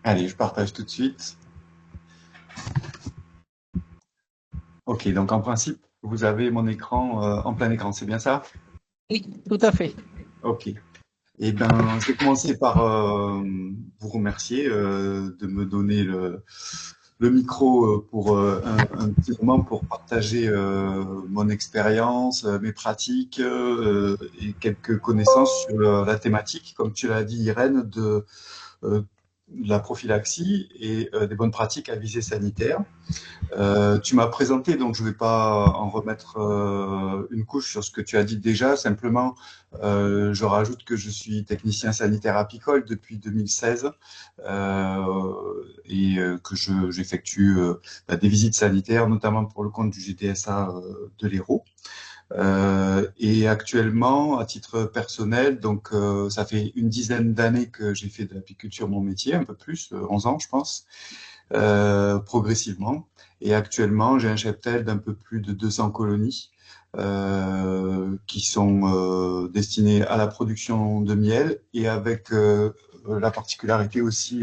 Allez, je partage tout de suite. Ok, donc en principe, vous avez mon écran en plein écran, c'est bien ça? Oui, tout à fait. Ok. Eh bien, je vais commencer par vous remercier de me donner le micro pour un petit moment pour partager mon expérience, mes pratiques et quelques connaissances sur la thématique, comme tu l'as dit, Irène, euh, de la prophylaxie et des bonnes pratiques à visée sanitaire. Tu m'as présenté, donc je ne vais pas en remettre une couche sur ce que tu as dit déjà. Simplement, je rajoute que je suis technicien sanitaire apicole depuis 2016 que j'effectue des visites sanitaires, notamment pour le compte du GDSA de l'Hérault. Et actuellement, à titre personnel, donc ça fait une dizaine d'années que j'ai fait de l'apiculture mon métier, un peu plus, 11 ans je pense progressivement. Et actuellement, j'ai un cheptel d'un peu plus de 200 colonies qui sont destinées à la production de miel et avec la particularité aussi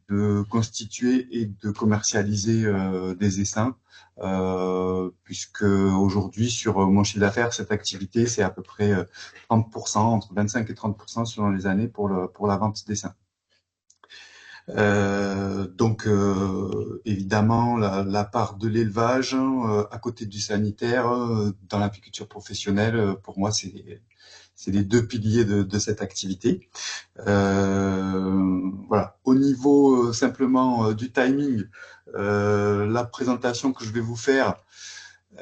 de constituer et de commercialiser des essaims, puisque aujourd'hui, sur mon chiffre d'affaires, cette activité, c'est à peu près 30%, entre 25 et 30% selon les années pour la vente d'essaims. Évidemment, la part de l'élevage à côté du sanitaire dans l'apiculture professionnelle, pour moi, c'est les deux piliers de cette activité. Voilà. Au niveau simplement du timing, la présentation que je vais vous faire,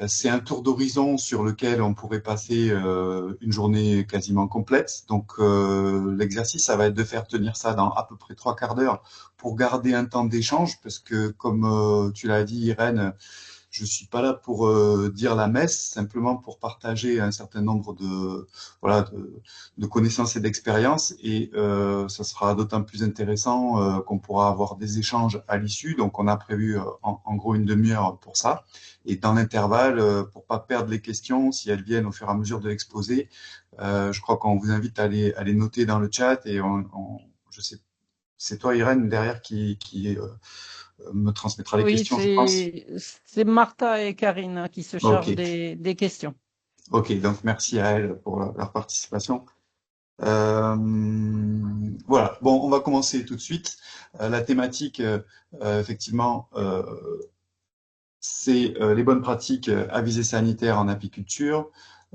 c'est un tour d'horizon sur lequel on pourrait passer une journée quasiment complète. Donc l'exercice, ça va être de faire tenir ça dans à peu près trois quarts d'heure pour garder un temps d'échange, parce que comme tu l'as dit, Irène, je suis pas là pour dire la messe, simplement pour partager un certain nombre voilà de connaissances et d'expériences. Et ça sera d'autant plus intéressant qu'on pourra avoir des échanges à l'issue. Donc on a prévu en gros une demi-heure pour ça. Et dans l'intervalle, pour pas perdre les questions, si elles viennent au fur et à mesure de l'exposé, je crois qu'on vous invite à les noter dans le chat et je sais, c'est toi Irène derrière qui me transmettra les Oui, questions, je pense. c'est Martha et Karine qui se Ok. chargent des questions. Ok, donc merci à elles pour leur participation. Euh, voilà, bon, on va commencer tout de suite. La thématique, effectivement, c'est les bonnes pratiques à visée sanitaire en apiculture.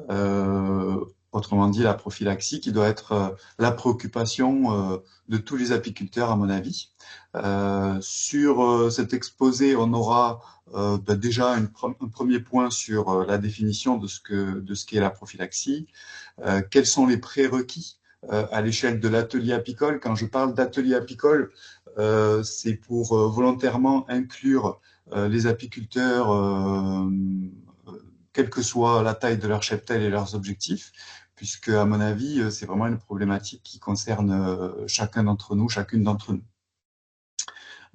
Euh, Autrement dit, la prophylaxie, qui doit être la préoccupation de tous les apiculteurs, à mon avis. Sur cet exposé, on aura déjà un premier point sur la définition de ce qu'est la prophylaxie. Quels sont les prérequis à l'échelle de l'atelier apicole? Quand je parle d'atelier apicole, c'est pour volontairement inclure les apiculteurs, quelle que soit la taille de leur cheptel et leurs objectifs, puisque, à mon avis, c'est vraiment une problématique qui concerne chacun d'entre nous, chacune d'entre nous.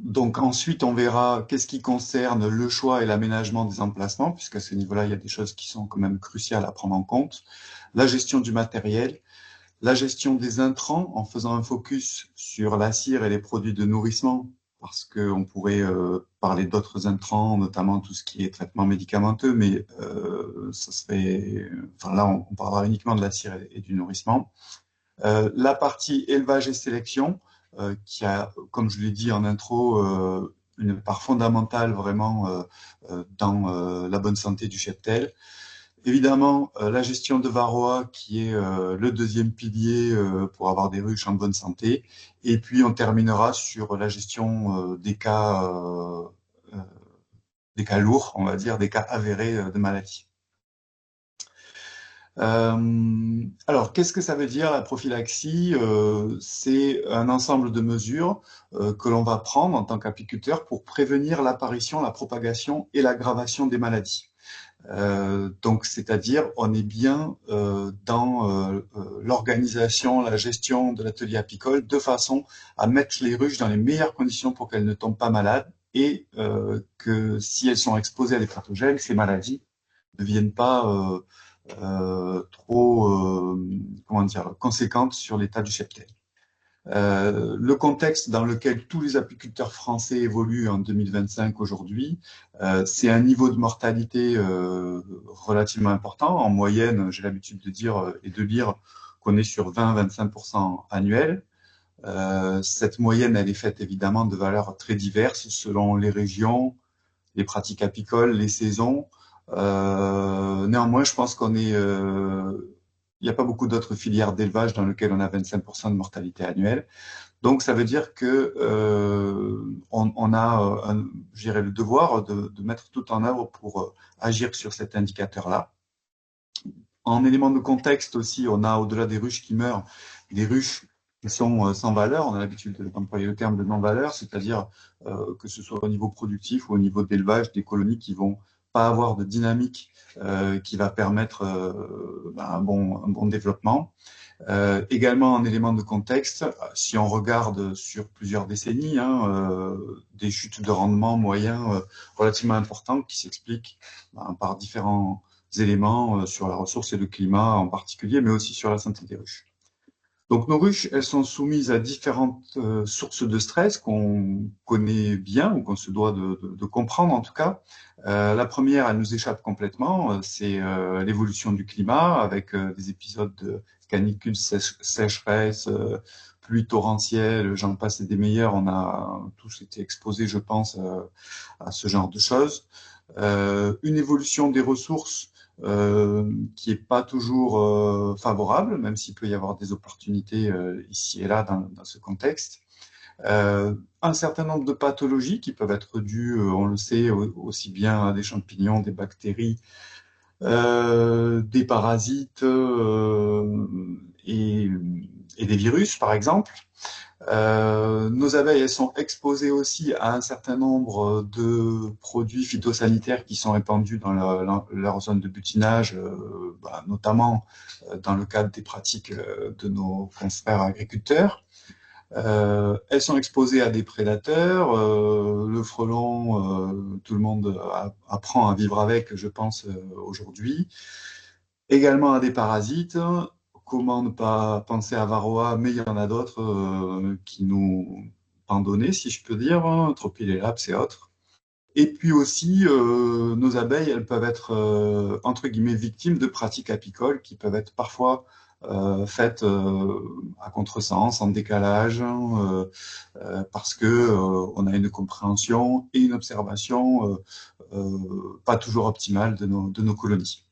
Donc ensuite, on verra qu'est-ce qui concerne le choix et l'aménagement des emplacements, puisqu'à ce niveau-là, il y a des choses qui sont quand même cruciales à prendre en compte. La gestion du matériel, la gestion des intrants en faisant un focus sur la cire et les produits de nourrissement, parce qu'on pourrait parler d'autres intrants, notamment tout ce qui est traitement médicamenteux, mais ça serait, enfin là, on parlera uniquement de la cire et du nourrissement. La partie élevage et sélection, qui a, comme je l'ai dit en intro, une part fondamentale vraiment dans la bonne santé du cheptel. Évidemment, la gestion de varroa qui est le deuxième pilier pour avoir des ruches en bonne santé. Et puis, on terminera sur la gestion euh, des cas lourds, on va dire, des cas avérés de maladie. Alors, qu'est-ce que ça veut dire la prophylaxie? C'est un ensemble de mesures que l'on va prendre en tant qu'apiculteur pour prévenir l'apparition, la propagation et l'aggravation des maladies. Donc, c'est-à-dire, on est bien dans l'organisation, la gestion de l'atelier apicole de façon à mettre les ruches dans les meilleures conditions pour qu'elles ne tombent pas malades et que si elles sont exposées à des pathogènes, ces maladies ne deviennent pas trop comment dire, conséquentes sur l'état du cheptel. Le contexte dans lequel tous les apiculteurs français évoluent en 2025 aujourd'hui, c'est un niveau de mortalité relativement important. En moyenne, j'ai l'habitude de dire et de lire qu'on est sur 20-25% annuel. Cette moyenne, elle est faite évidemment de valeurs très diverses selon les régions, les pratiques apicoles, les saisons. Néanmoins, je pense il n'y a pas beaucoup d'autres filières d'élevage dans lesquelles on a 25% de mortalité annuelle. Donc, ça veut dire que on a, je dirais, le devoir de mettre tout en œuvre pour agir sur cet indicateur-là. En élément de contexte aussi, on a, au-delà des ruches qui meurent, des ruches qui sont sans valeur. On a l'habitude d'employer le terme de non-valeur, c'est-à-dire que ce soit au niveau productif ou au niveau d'élevage, des colonies qui vont pas avoir de dynamique qui va permettre un bon développement. Également, en élément de contexte, si on regarde sur plusieurs décennies, des chutes de rendement moyens relativement importantes qui s'expliquent par différents éléments sur la ressource et le climat en particulier, mais aussi sur la santé des ruches. Donc nos ruches, elles sont soumises à différentes sources de stress qu'on connaît bien ou qu'on se doit de comprendre en tout cas. La première, elle nous échappe complètement, c'est l'évolution du climat avec des épisodes de canicule, sécheresse, pluie torrentielle, j'en passe et des meilleurs. On a tous été exposés, je pense, à ce genre de choses. Une évolution des ressources qui est pas toujours favorable, même s'il peut y avoir des opportunités ici et là dans ce contexte. Un certain nombre de pathologies qui peuvent être dues, on le sait, aussi bien à des champignons, des bactéries, des parasites et des virus, par exemple. Nos abeilles, elles sont exposées aussi à un certain nombre de produits phytosanitaires qui sont répandus dans leur zone de butinage, notamment dans le cadre des pratiques de nos confrères agriculteurs. Elles sont exposées à des prédateurs. Le frelon, tout le monde apprend à vivre avec, je pense, aujourd'hui. Également à des parasites. Comment ne pas penser à Varroa, mais il y en a d'autres qui nous pendonnaient, si je peux dire, Tropilelaps et autres. Et puis aussi, nos abeilles, elles peuvent être, entre guillemets, victimes de pratiques apicoles qui peuvent être parfois faites à contresens, en décalage, parce que on a une compréhension et une observation pas toujours optimale de nos colonies.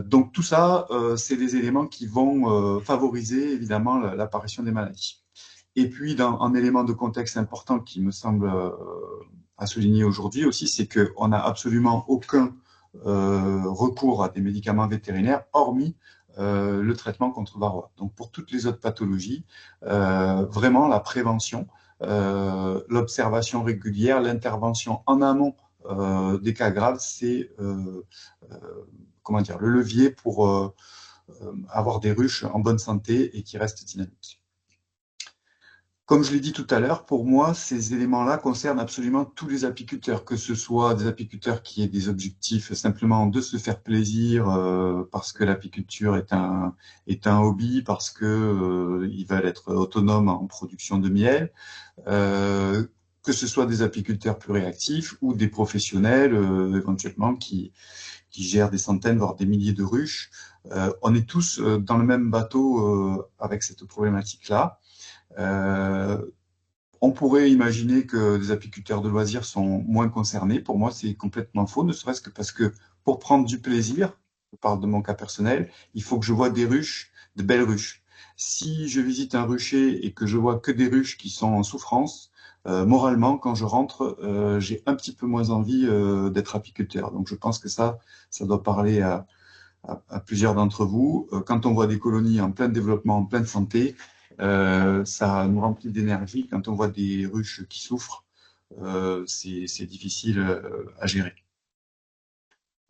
Donc tout ça, c'est des éléments qui vont favoriser évidemment l'apparition des maladies. Et puis, un élément de contexte important qui me semble à souligner aujourd'hui aussi, c'est qu'on n'a absolument aucun recours à des médicaments vétérinaires, hormis le traitement contre varroa. Donc pour toutes les autres pathologies, vraiment la prévention, l'observation régulière, l'intervention en amont des cas graves, c'est comment dire, le levier pour avoir des ruches en bonne santé et qui restent dynamiques. Comme je l'ai dit tout à l'heure, pour moi, ces éléments-là concernent absolument tous les apiculteurs, que ce soit des apiculteurs qui aient des objectifs simplement de se faire plaisir parce que l'apiculture est un hobby, parce que ils veulent être autonomes en production de miel, que ce soit des apiculteurs plus réactifs ou des professionnels éventuellement qui gèrent des centaines, voire des milliers de ruches. On est tous dans le même bateau avec cette problématique-là. On pourrait imaginer que les apiculteurs de loisirs sont moins concernés. Pour moi, c'est complètement faux, ne serait-ce que parce que pour prendre du plaisir, je parle de mon cas personnel, il faut que je vois des ruches, de belles ruches. Si je visite un rucher et que je vois que des ruches qui sont en souffrance, moralement, quand je rentre, j'ai un petit peu moins envie d'être apiculteur. Donc je pense que ça doit parler à plusieurs d'entre vous. Quand on voit des colonies en plein développement, en pleine santé, ça nous remplit d'énergie. Quand on voit des ruches qui souffrent, c'est difficile à gérer.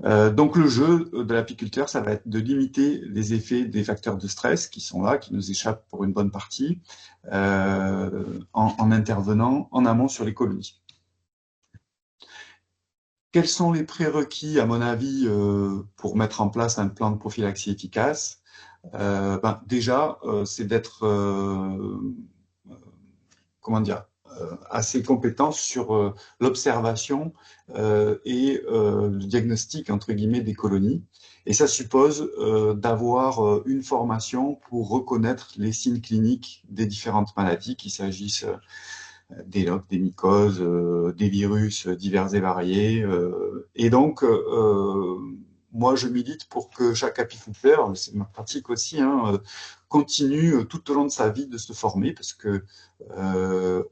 Donc le jeu de l'apiculteur, ça va être de limiter les effets des facteurs de stress qui sont là, qui nous échappent pour une bonne partie, en intervenant en amont sur les colonies. Quels sont les prérequis, à mon avis, pour mettre en place un plan de prophylaxie efficace? Déjà, c'est d'être comment dire, assez compétent sur l'observation et le diagnostic, entre guillemets, des colonies. Et ça suppose d'avoir une formation pour reconnaître les signes cliniques des différentes maladies, qu'il s'agisse des loques, des mycoses, des virus divers et variés. Et donc, moi, je milite pour que chaque apiculteur, c'est ma pratique aussi, hein, continue tout au long de sa vie de se former, parce que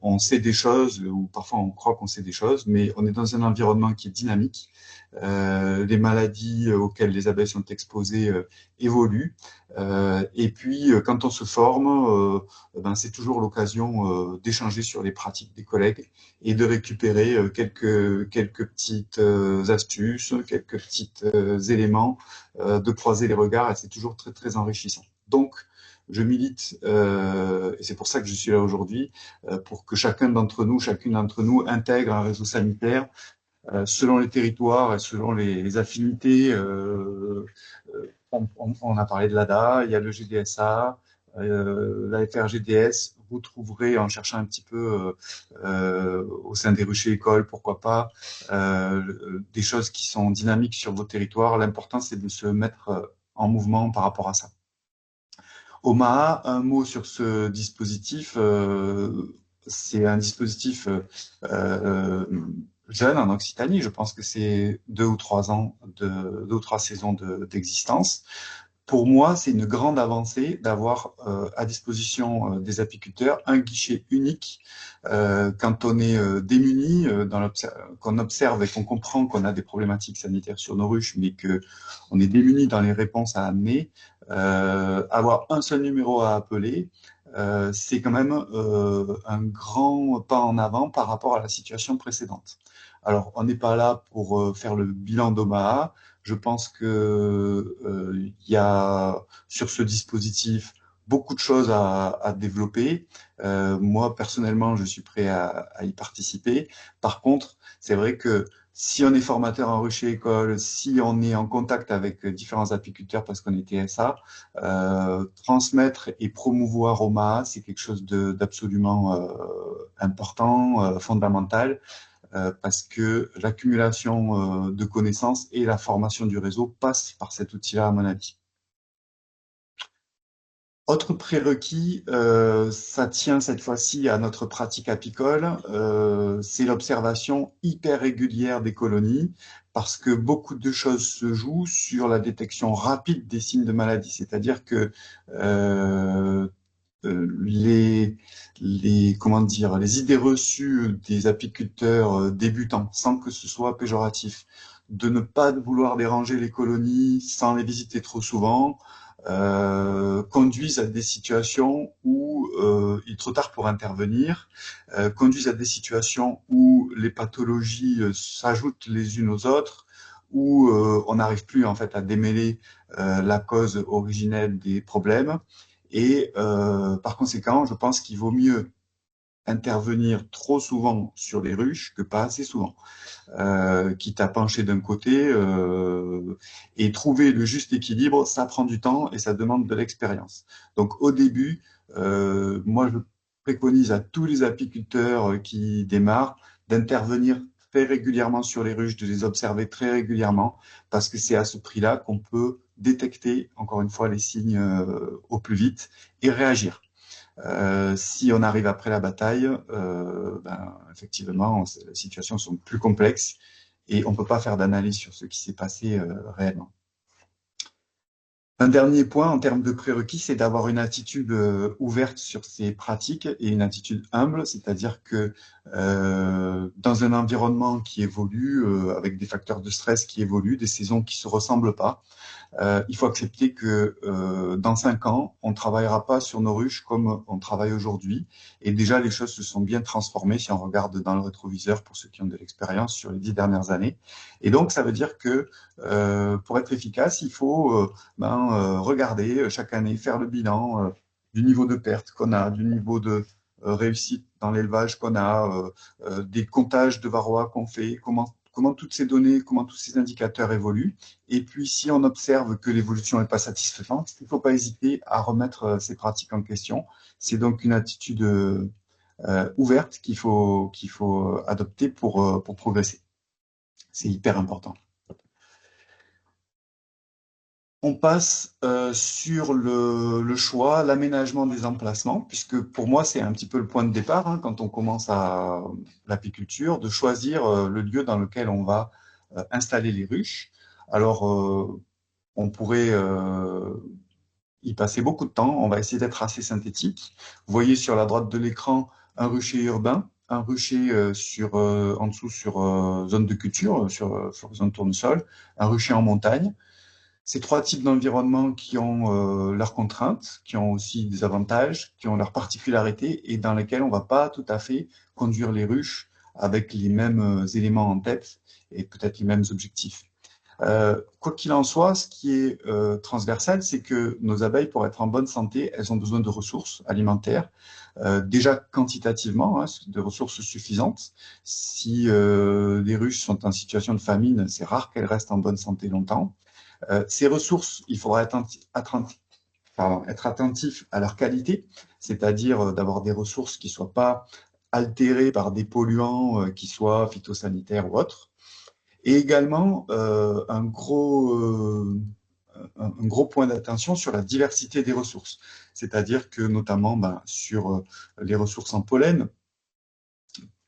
on sait des choses, ou parfois on croit qu'on sait des choses, mais on est dans un environnement qui est dynamique. Les maladies auxquelles les abeilles sont exposées évoluent. Et puis, quand on se forme, ben, c'est toujours l'occasion d'échanger sur les pratiques des collègues et de récupérer quelques petites astuces, quelques petits éléments, de croiser les regards, et c'est toujours très, très enrichissant. Donc, je milite, et c'est pour ça que je suis là aujourd'hui, pour que chacune d'entre nous intègre un réseau sanitaire selon les territoires et selon les affinités. On a parlé de l'ADA, il y a le GDSA, la FRGDS. Vous trouverez, en cherchant un petit peu au sein des ruchers écoles, pourquoi pas, des choses qui sont dynamiques sur vos territoires. L'important, c'est de se mettre en mouvement par rapport à ça. Omaha, un mot sur ce dispositif. C'est un dispositif jeune en Occitanie. Je pense que c'est 2 ou 3 ans, 2 ou 3 saisons d'existence. Pour moi, c'est une grande avancée d'avoir à disposition des apiculteurs un guichet unique quand on est démuni, qu'on observe et qu'on comprend qu'on a des problématiques sanitaires sur nos ruches, mais qu'on est démuni dans les réponses à amener. Avoir un seul numéro à appeler, c'est quand même un grand pas en avant par rapport à la situation précédente. Alors, on n'est pas là pour faire le bilan d'Omaha. Je pense que y a sur ce dispositif beaucoup de choses à développer. Moi, personnellement, je suis prêt à y participer. Par contre, c'est vrai que si on est formateur en rucher école, si on est en contact avec différents apiculteurs parce qu'on est TSA, transmettre et promouvoir Omaha, c'est quelque chose d'absolument important, fondamental, parce que l'accumulation de connaissances et la formation du réseau passent par cet outil-là, à mon avis. Autre prérequis, ça tient cette fois-ci à notre pratique apicole, c'est l'observation hyper régulière des colonies, parce que beaucoup de choses se jouent sur la détection rapide des signes de maladie. C'est-à-dire que comment dire, les idées reçues des apiculteurs débutants, sans que ce soit péjoratif, de ne pas vouloir déranger les colonies sans les visiter trop souvent, conduisent à des situations où il est trop tard pour intervenir, conduisent à des situations où les pathologies s'ajoutent les unes aux autres, où on n'arrive plus en fait à démêler la cause originelle des problèmes. Et par conséquent, je pense qu'il vaut mieux intervenir trop souvent sur les ruches que pas assez souvent, quitte à pencher d'un côté, et trouver le juste équilibre, ça prend du temps et ça demande de l'expérience. Donc au début, moi je préconise à tous les apiculteurs qui démarrent d'intervenir très régulièrement sur les ruches, de les observer très régulièrement, parce que c'est à ce prix-là qu'on peut détecter, encore une fois, les signes au plus vite et réagir. Si on arrive après la bataille, ben, effectivement, les situations sont plus complexes et on ne peut pas faire d'analyse sur ce qui s'est passé réellement. Un dernier point en termes de prérequis, c'est d'avoir une attitude ouverte sur ces pratiques et une attitude humble, c'est-à-dire que dans un environnement qui évolue, avec des facteurs de stress qui évoluent, des saisons qui ne se ressemblent pas, il faut accepter que dans 5 ans, on ne travaillera pas sur nos ruches comme on travaille aujourd'hui. Et déjà, les choses se sont bien transformées si on regarde dans le rétroviseur pour ceux qui ont de l'expérience sur les 10 dernières années. Et donc, ça veut dire que pour être efficace, il faut regarder chaque année, faire le bilan du niveau de perte qu'on a, du niveau de réussite dans l'élevage qu'on a, des comptages de varroa qu'on fait, comment toutes ces données, comment tous ces indicateurs évoluent. Et puis, si on observe que l'évolution n'est pas satisfaisante, il ne faut pas hésiter à remettre ces pratiques en question. C'est donc une attitude ouverte qu'il faut adopter pour progresser. C'est hyper important. On passe sur le choix, l'aménagement des emplacements, puisque pour moi, c'est un petit peu le point de départ hein, quand on commence à l'apiculture, de choisir le lieu dans lequel on va installer les ruches. Alors, on pourrait y passer beaucoup de temps. On va essayer d'être assez synthétique. Vous voyez sur la droite de l'écran un rucher urbain, un rucher en dessous sur zone de culture, sur zone tournesol, un rucher en montagne. Ces trois types d'environnements qui ont leurs contraintes, qui ont aussi des avantages, qui ont leurs particularités et dans lesquels on ne va pas tout à fait conduire les ruches avec les mêmes éléments en tête et peut-être les mêmes objectifs. Quoi qu'il en soit, ce qui est transversal, c'est que nos abeilles, pour être en bonne santé, elles ont besoin de ressources alimentaires, déjà quantitativement, hein, de ressources suffisantes. Si les ruches sont en situation de famine, c'est rare qu'elles restent en bonne santé longtemps. Ces ressources, il faudra être attentif à leur qualité, c'est-à-dire d'avoir des ressources qui ne soient pas altérées par des polluants qui soient phytosanitaires ou autres. Et également, un gros point d'attention sur la diversité des ressources. C'est-à-dire que notamment sur les ressources en pollen,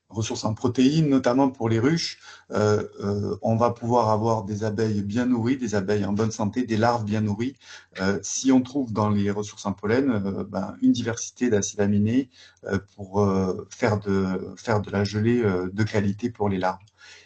ressources en protéines, notamment pour les ruches, on va pouvoir avoir des abeilles bien nourries, des abeilles en bonne santé, des larves bien nourries. Si on trouve dans les ressources en pollen une diversité d'acides aminés pour faire de la gelée de qualité pour les larves.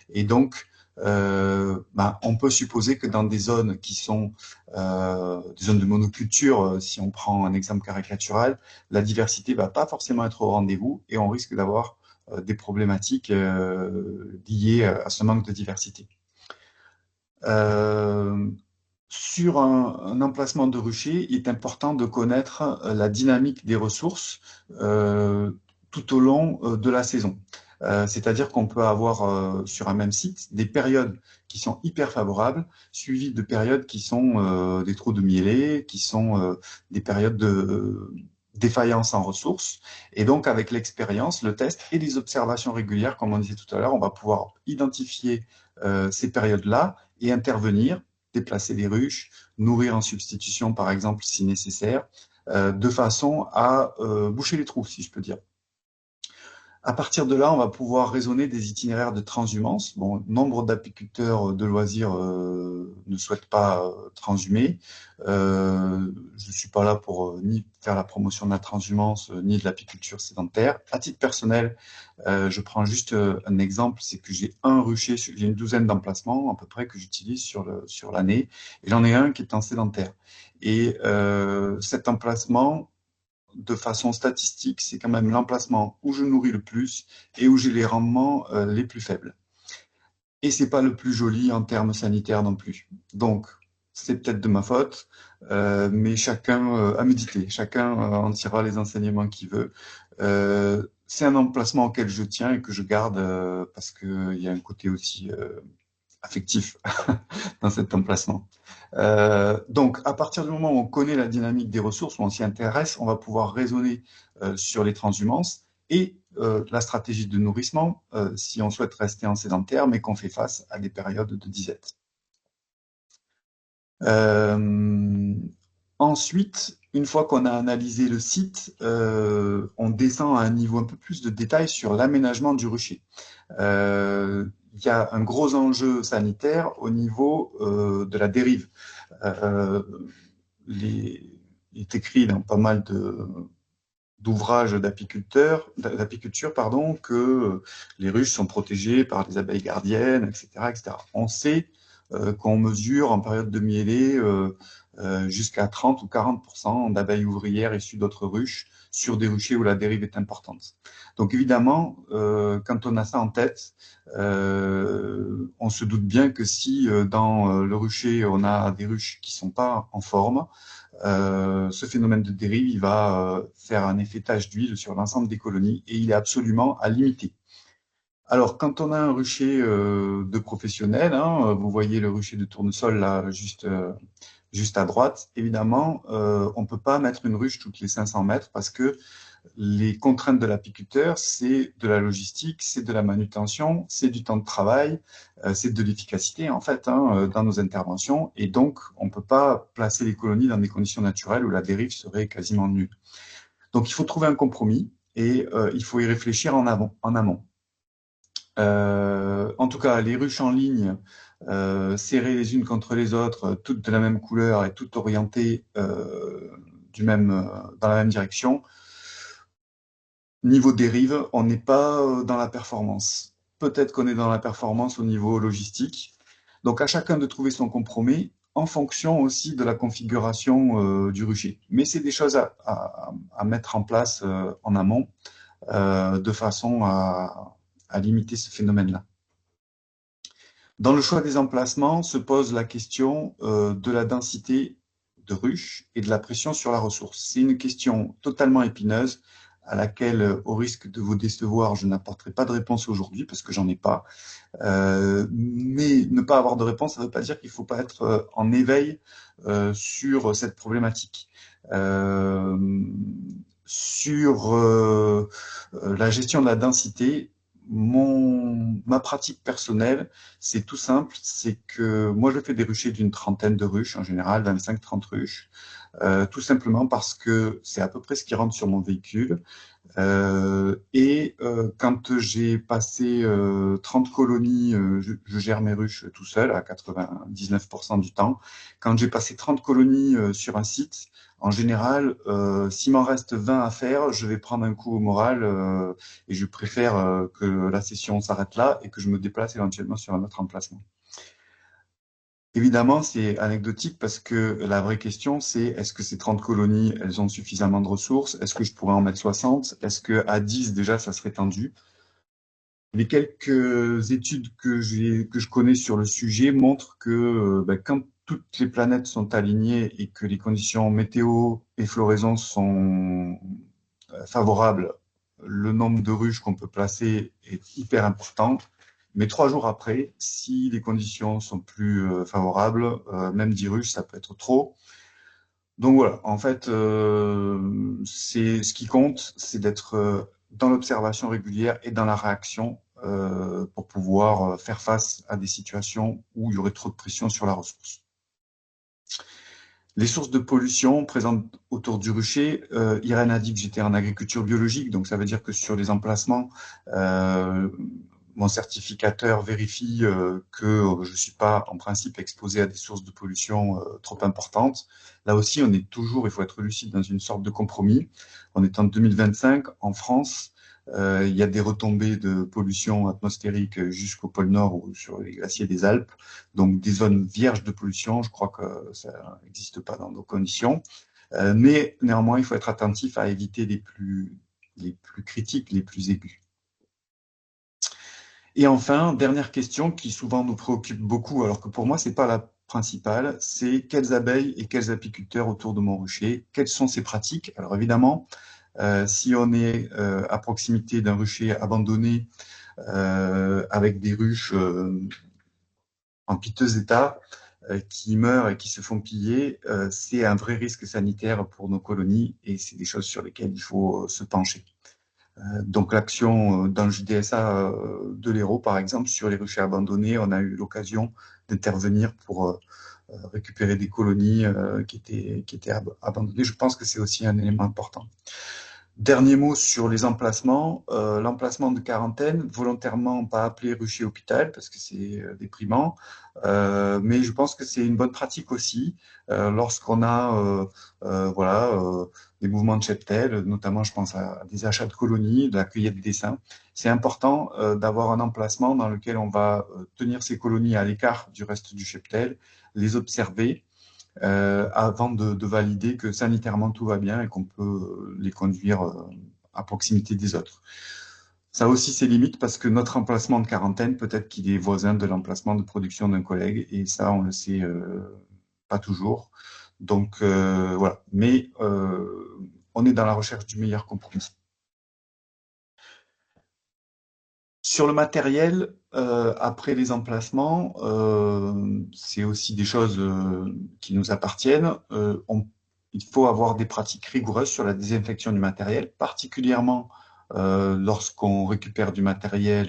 Et donc, on peut supposer que dans des zones qui sont des zones de monoculture, si on prend un exemple caricatural, la diversité va pas forcément être au rendez-vous et on risque d'avoir des problématiques liées à ce manque de diversité. Sur un emplacement de rucher, il est important de connaître la dynamique des ressources tout au long de la saison. C'est-à-dire qu'on peut avoir sur un même site des périodes qui sont hyper favorables, suivies de périodes qui sont des trous de mielés, qui sont des périodes de défaillance en ressources. Et donc, avec l'expérience, le test et les observations régulières, comme on disait tout à l'heure, on va pouvoir identifier ces périodes-là et intervenir, déplacer les ruches, nourrir en substitution, par exemple, si nécessaire, de façon à boucher les trous, si je peux dire. À partir de là, on va pouvoir raisonner des itinéraires de transhumance. Bon, nombre d'apiculteurs de loisirs ne souhaitent pas transhumer. Je ne suis pas là pour ni faire la promotion de la transhumance, ni de l'apiculture sédentaire. À titre personnel, je prends juste un exemple, c'est que j'ai un rucher, j'ai une douzaine d'emplacements à peu près que j'utilise sur l'année, et j'en ai un qui est en sédentaire. Et cet emplacement, de façon statistique, c'est quand même l'emplacement où je nourris le plus et où j'ai les rendements les plus faibles. Et c'est pas le plus joli en termes sanitaires non plus. Donc, c'est peut-être de ma faute, mais chacun a médité, chacun en tirera les enseignements qu'il veut. C'est un emplacement auquel je tiens et que je garde parce qu'il y a un côté aussi affectif dans cet emplacement. Donc, à partir du moment où on connaît la dynamique des ressources, où on s'y intéresse, on va pouvoir raisonner sur les transhumances et la stratégie de nourrissement si on souhaite rester en sédentaire, mais qu'on fait face à des périodes de disette. Ensuite, une fois qu'on a analysé le site, on descend à un niveau un peu plus de détail sur l'aménagement du rucher. Il y a un gros enjeu sanitaire au niveau de la dérive. Il est écrit dans pas mal d'ouvrages d'apiculture, que les ruches sont protégées par les abeilles gardiennes, etc., etc. On sait qu'on mesure en période de mielée jusqu'à 30 ou 40% d'abeilles ouvrières issues d'autres ruches sur des ruchers où la dérive est importante. Donc évidemment, quand on a ça en tête, on se doute bien que si dans le rucher, on a des ruches qui ne sont pas en forme, ce phénomène de dérive, il va faire un effet tache d'huile sur l'ensemble des colonies et il est absolument à limiter. Alors, quand on a un rucher de professionnel, hein, vous voyez le rucher de tournesol là, juste à droite, évidemment, on ne peut pas mettre une ruche toutes les 500 mètres parce que Les contraintes de l'apiculteur, c'est de la logistique, c'est de la manutention, c'est du temps de travail, c'est de l'efficacité en fait dans nos interventions. Et donc, on ne peut pas placer les colonies dans des conditions naturelles où la dérive serait quasiment nulle. Donc, il faut trouver un compromis et il faut y réfléchir en amont. En tout cas, les ruches en ligne, serrées les unes contre les autres, toutes de la même couleur et toutes orientées dans la même direction. Niveau dérive, on n'est pas dans la performance. Peut-être qu'on est dans la performance au niveau logistique. Donc, à chacun de trouver son compromis en fonction aussi de la configuration du rucher. Mais c'est des choses à mettre en place en amont de façon à limiter ce phénomène-là. Dans le choix des emplacements se pose la question de la densité de ruches et de la pression sur la ressource. C'est une question totalement épineuse à laquelle, au risque de vous décevoir, je n'apporterai pas de réponse aujourd'hui parce que j'en ai pas. Mais ne pas avoir de réponse, ça ne veut pas dire qu'il ne faut pas être en éveil sur cette problématique. Sur la gestion de la densité, ma pratique personnelle, c'est tout simple, c'est que moi je fais des ruchers d'une trentaine de ruches en général, 25-30 ruches, tout simplement parce que c'est à peu près ce qui rentre sur mon véhicule. Quand j'ai passé 30 colonies, je gère mes ruches tout seul à 99% du temps. Quand j'ai passé 30 colonies sur un site, en général, s'il m'en reste 20 à faire, je vais prendre un coup au moral et je préfère que la session s'arrête là et que je me déplace éventuellement sur un autre emplacement. Évidemment, c'est anecdotique parce que la vraie question, c'est est-ce que ces 30 colonies, elles ont suffisamment de ressources? Est-ce que je pourrais en mettre 60? Est-ce qu'à 10, déjà, ça serait tendu? Les quelques études que je connais sur le sujet montrent que quand toutes les planètes sont alignées et que les conditions météo et floraison sont favorables, le nombre de ruches qu'on peut placer est hyper important. Mais 3 jours après, si les conditions sont plus favorables, même 10 ruches, ça peut être trop. Donc voilà, en fait, ce qui compte, c'est d'être dans l'observation régulière et dans la réaction pour pouvoir faire face à des situations où il y aurait trop de pression sur la ressource. Les sources de pollution présentes autour du rucher, Irène a dit que j'étais en agriculture biologique, donc ça veut dire que sur les emplacements, mon certificateur vérifie que je ne suis pas en principe exposé à des sources de pollution trop importantes. Là aussi, on est toujours, il faut être lucide, dans une sorte de compromis. On est en 2025, en France, il y a des retombées de pollution atmosphérique jusqu'au pôle Nord ou sur les glaciers des Alpes. Donc des zones vierges de pollution, je crois que ça n'existe pas dans nos conditions. Mais néanmoins, il faut être attentif à éviter les plus critiques, les plus aigus. Et enfin, dernière question qui souvent nous préoccupe beaucoup, alors que pour moi, c'est pas la principale, c'est quelles abeilles et quels apiculteurs autour de mon rucher, quelles sont ces pratiques? Alors évidemment, si on est à proximité d'un rucher abandonné avec des ruches en piteux état qui meurent et qui se font piller, c'est un vrai risque sanitaire pour nos colonies et c'est des choses sur lesquelles il faut se pencher. Donc l'action dans le JDSA de l'Hérault, par exemple, sur les ruchers abandonnés, on a eu l'occasion d'intervenir pour récupérer des colonies qui étaient abandonnées. Je pense que c'est aussi un élément important. Dernier mot sur les emplacements. L'emplacement de quarantaine, volontairement pas appelé rucher hôpital parce que c'est déprimant, mais je pense que c'est une bonne pratique aussi lorsqu'on a des mouvements de cheptel, notamment je pense à des achats de colonies, de la cueillette d'essaims. C'est important d'avoir un emplacement dans lequel on va tenir ces colonies à l'écart du reste du cheptel, les observer, avant de valider que sanitairement tout va bien et qu'on peut les conduire à proximité des autres. Ça a aussi ses limites parce que notre emplacement de quarantaine, peut-être qu'il est voisin de l'emplacement de production d'un collègue et ça, on le sait pas toujours. Donc voilà, mais on est dans la recherche du meilleur compromis. Sur le matériel, après les emplacements, c'est aussi des choses qui nous appartiennent. il faut avoir des pratiques rigoureuses sur la désinfection du matériel, particulièrement lorsqu'on récupère du matériel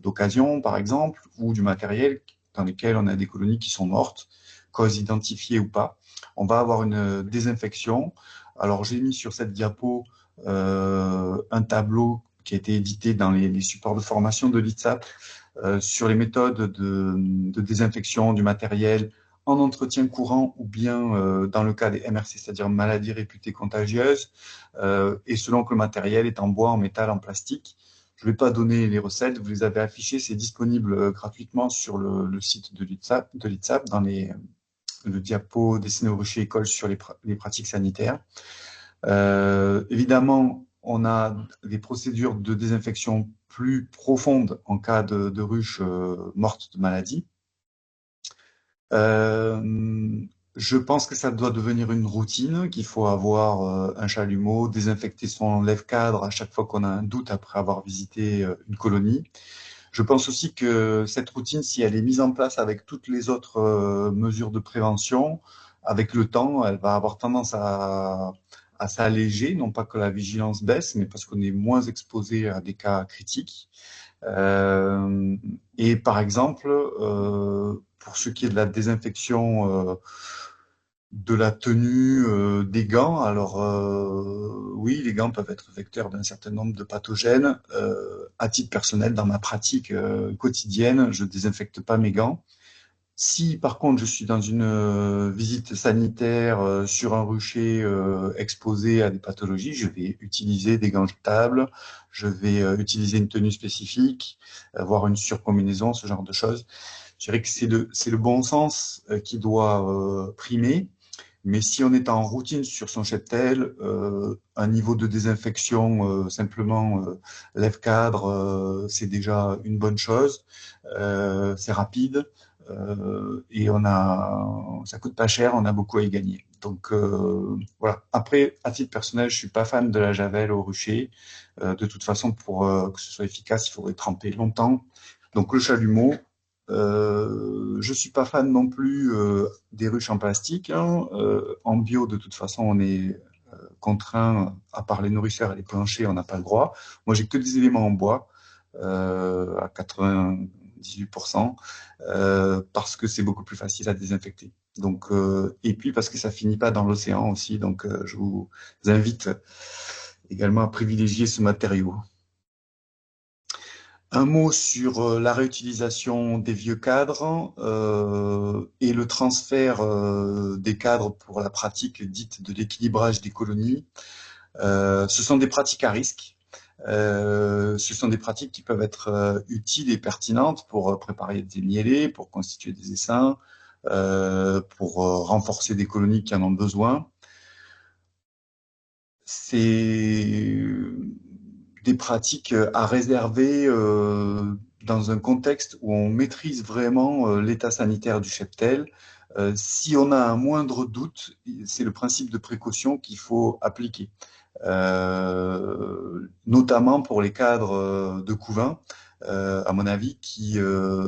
d'occasion, par exemple, ou du matériel dans lequel on a des colonies qui sont mortes, cause identifiée ou pas. On va avoir une désinfection. Alors, j'ai mis sur cette diapo un tableau qui a été édité dans les supports de formation de l'ITSAP sur les méthodes de désinfection du matériel en entretien courant ou bien dans le cas des MRC, c'est-à-dire maladies réputées contagieuses, et selon que le matériel est en bois, en métal, en plastique. Je ne vais pas donner les recettes, vous les avez affichées, c'est disponible gratuitement sur le site de l'ITSAP dans le diapo dessiné au rucher école sur les pratiques sanitaires. Évidemment, on a des procédures de désinfection plus profondes en cas de ruches mortes de maladie. Je pense que ça doit devenir une routine, qu'il faut avoir un chalumeau, désinfecter son lève-cadre à chaque fois qu'on a un doute après avoir visité une colonie. Je pense aussi que cette routine, si elle est mise en place avec toutes les autres mesures de prévention, avec le temps, elle va avoir tendance à s'alléger, non pas que la vigilance baisse, mais parce qu'on est moins exposé à des cas critiques. Et par exemple, pour ce qui est de la désinfection de la tenue, des gants, alors oui, les gants peuvent être vecteurs d'un certain nombre de pathogènes. À titre personnel, dans ma pratique quotidienne, je désinfecte pas mes gants. Si par contre je suis dans une visite sanitaire sur un rucher exposé à des pathologies, je vais utiliser des gants jetables, je vais utiliser une tenue spécifique, avoir une surcombinaison, ce genre de choses. Je dirais que c'est le bon sens qui doit primer. Mais si on est en routine sur son cheptel, un niveau de désinfection simplement lève-cadre, c'est déjà une bonne chose. C'est rapide et ça coûte pas cher, on a beaucoup à y gagner. Donc voilà. Après, à titre personnel, je suis pas fan de la javel au rucher. De toute façon, pour que ce soit efficace, il faudrait tremper longtemps. Donc le chalumeau. Je suis pas fan non plus des ruches en plastique, hein. En bio, de toute façon, on est contraint, à part les nourrisseurs et les planchers, on n'a pas le droit. Moi, j'ai que des éléments en bois, à 98%, parce que c'est beaucoup plus facile à désinfecter. Donc, et puis parce que ça finit pas dans l'océan aussi, donc je vous invite également à privilégier ce matériau. Un mot sur la réutilisation des vieux cadres et le transfert des cadres pour la pratique dite de l'équilibrage des colonies. Ce sont des pratiques à risque. Ce sont des pratiques qui peuvent être utiles et pertinentes pour préparer des mielés, pour constituer des essaims, pour renforcer des colonies qui en ont besoin. C'est des pratiques à réserver dans un contexte où on maîtrise vraiment l'état sanitaire du cheptel. Si on a un moindre doute, c'est le principe de précaution qu'il faut appliquer, notamment pour les cadres de couvain, à mon avis, qui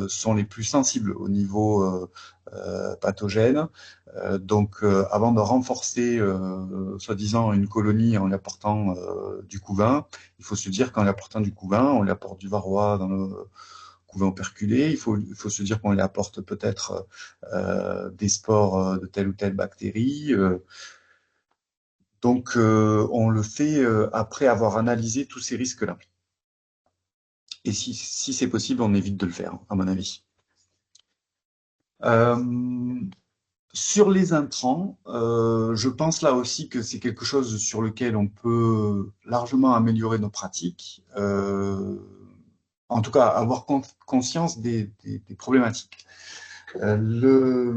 sont les plus sensibles au niveau pathogène. Donc, avant de renforcer, soi-disant, une colonie en lui apportant du couvain, il faut se dire qu'en lui apportant du couvain, on lui apporte du varroa dans le couvain operculé. Il faut se dire qu'on lui apporte peut-être des spores de telle ou telle bactérie. Donc, on le fait après avoir analysé tous ces risques-là. Et si c'est possible, on évite de le faire, à mon avis. Sur les intrants, je pense là aussi que c'est quelque chose sur lequel on peut largement améliorer nos pratiques, en tout cas avoir conscience des problématiques. Je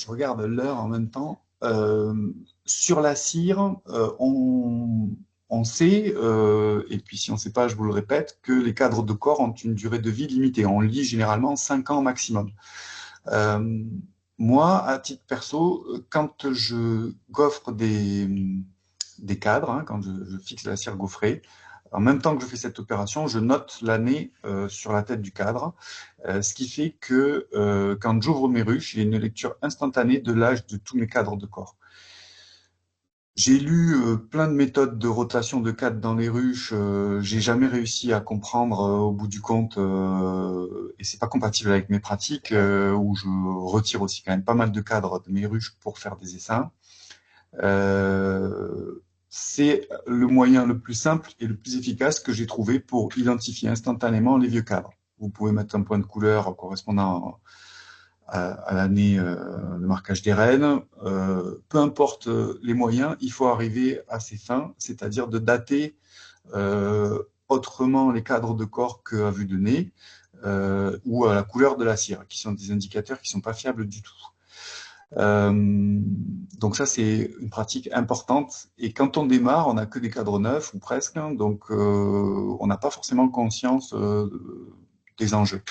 regarde l'heure en même temps. Sur la cire, on sait, et puis si on ne sait pas, je vous le répète, que les cadres de corps ont une durée de vie limitée. On lit généralement 5 ans maximum. Moi, à titre perso, quand je gaufre des cadres, hein, quand je fixe la cire gaufrée, en même temps que je fais cette opération, je note l'année sur la tête du cadre, ce qui fait que quand j'ouvre mes ruches, j'ai une lecture instantanée de l'âge de tous mes cadres de corps. J'ai lu plein de méthodes de rotation de cadre dans les ruches. J'ai jamais réussi à comprendre au bout du compte, et c'est pas compatible avec mes pratiques où je retire aussi quand même pas mal de cadres de mes ruches pour faire des essaims. C'est le moyen le plus simple et le plus efficace que j'ai trouvé pour identifier instantanément les vieux cadres. Vous pouvez mettre un point de couleur correspondant à l'année de marquage des rennes. Peu importe les moyens, il faut arriver à ces fins, c'est-à-dire de dater autrement les cadres de corps qu'à vue de nez ou à la couleur de la cire, qui sont des indicateurs qui ne sont pas fiables du tout. Donc ça, c'est une pratique importante. Et quand on démarre, on n'a que des cadres neufs ou presque, hein, donc on n'a pas forcément conscience des enjeux.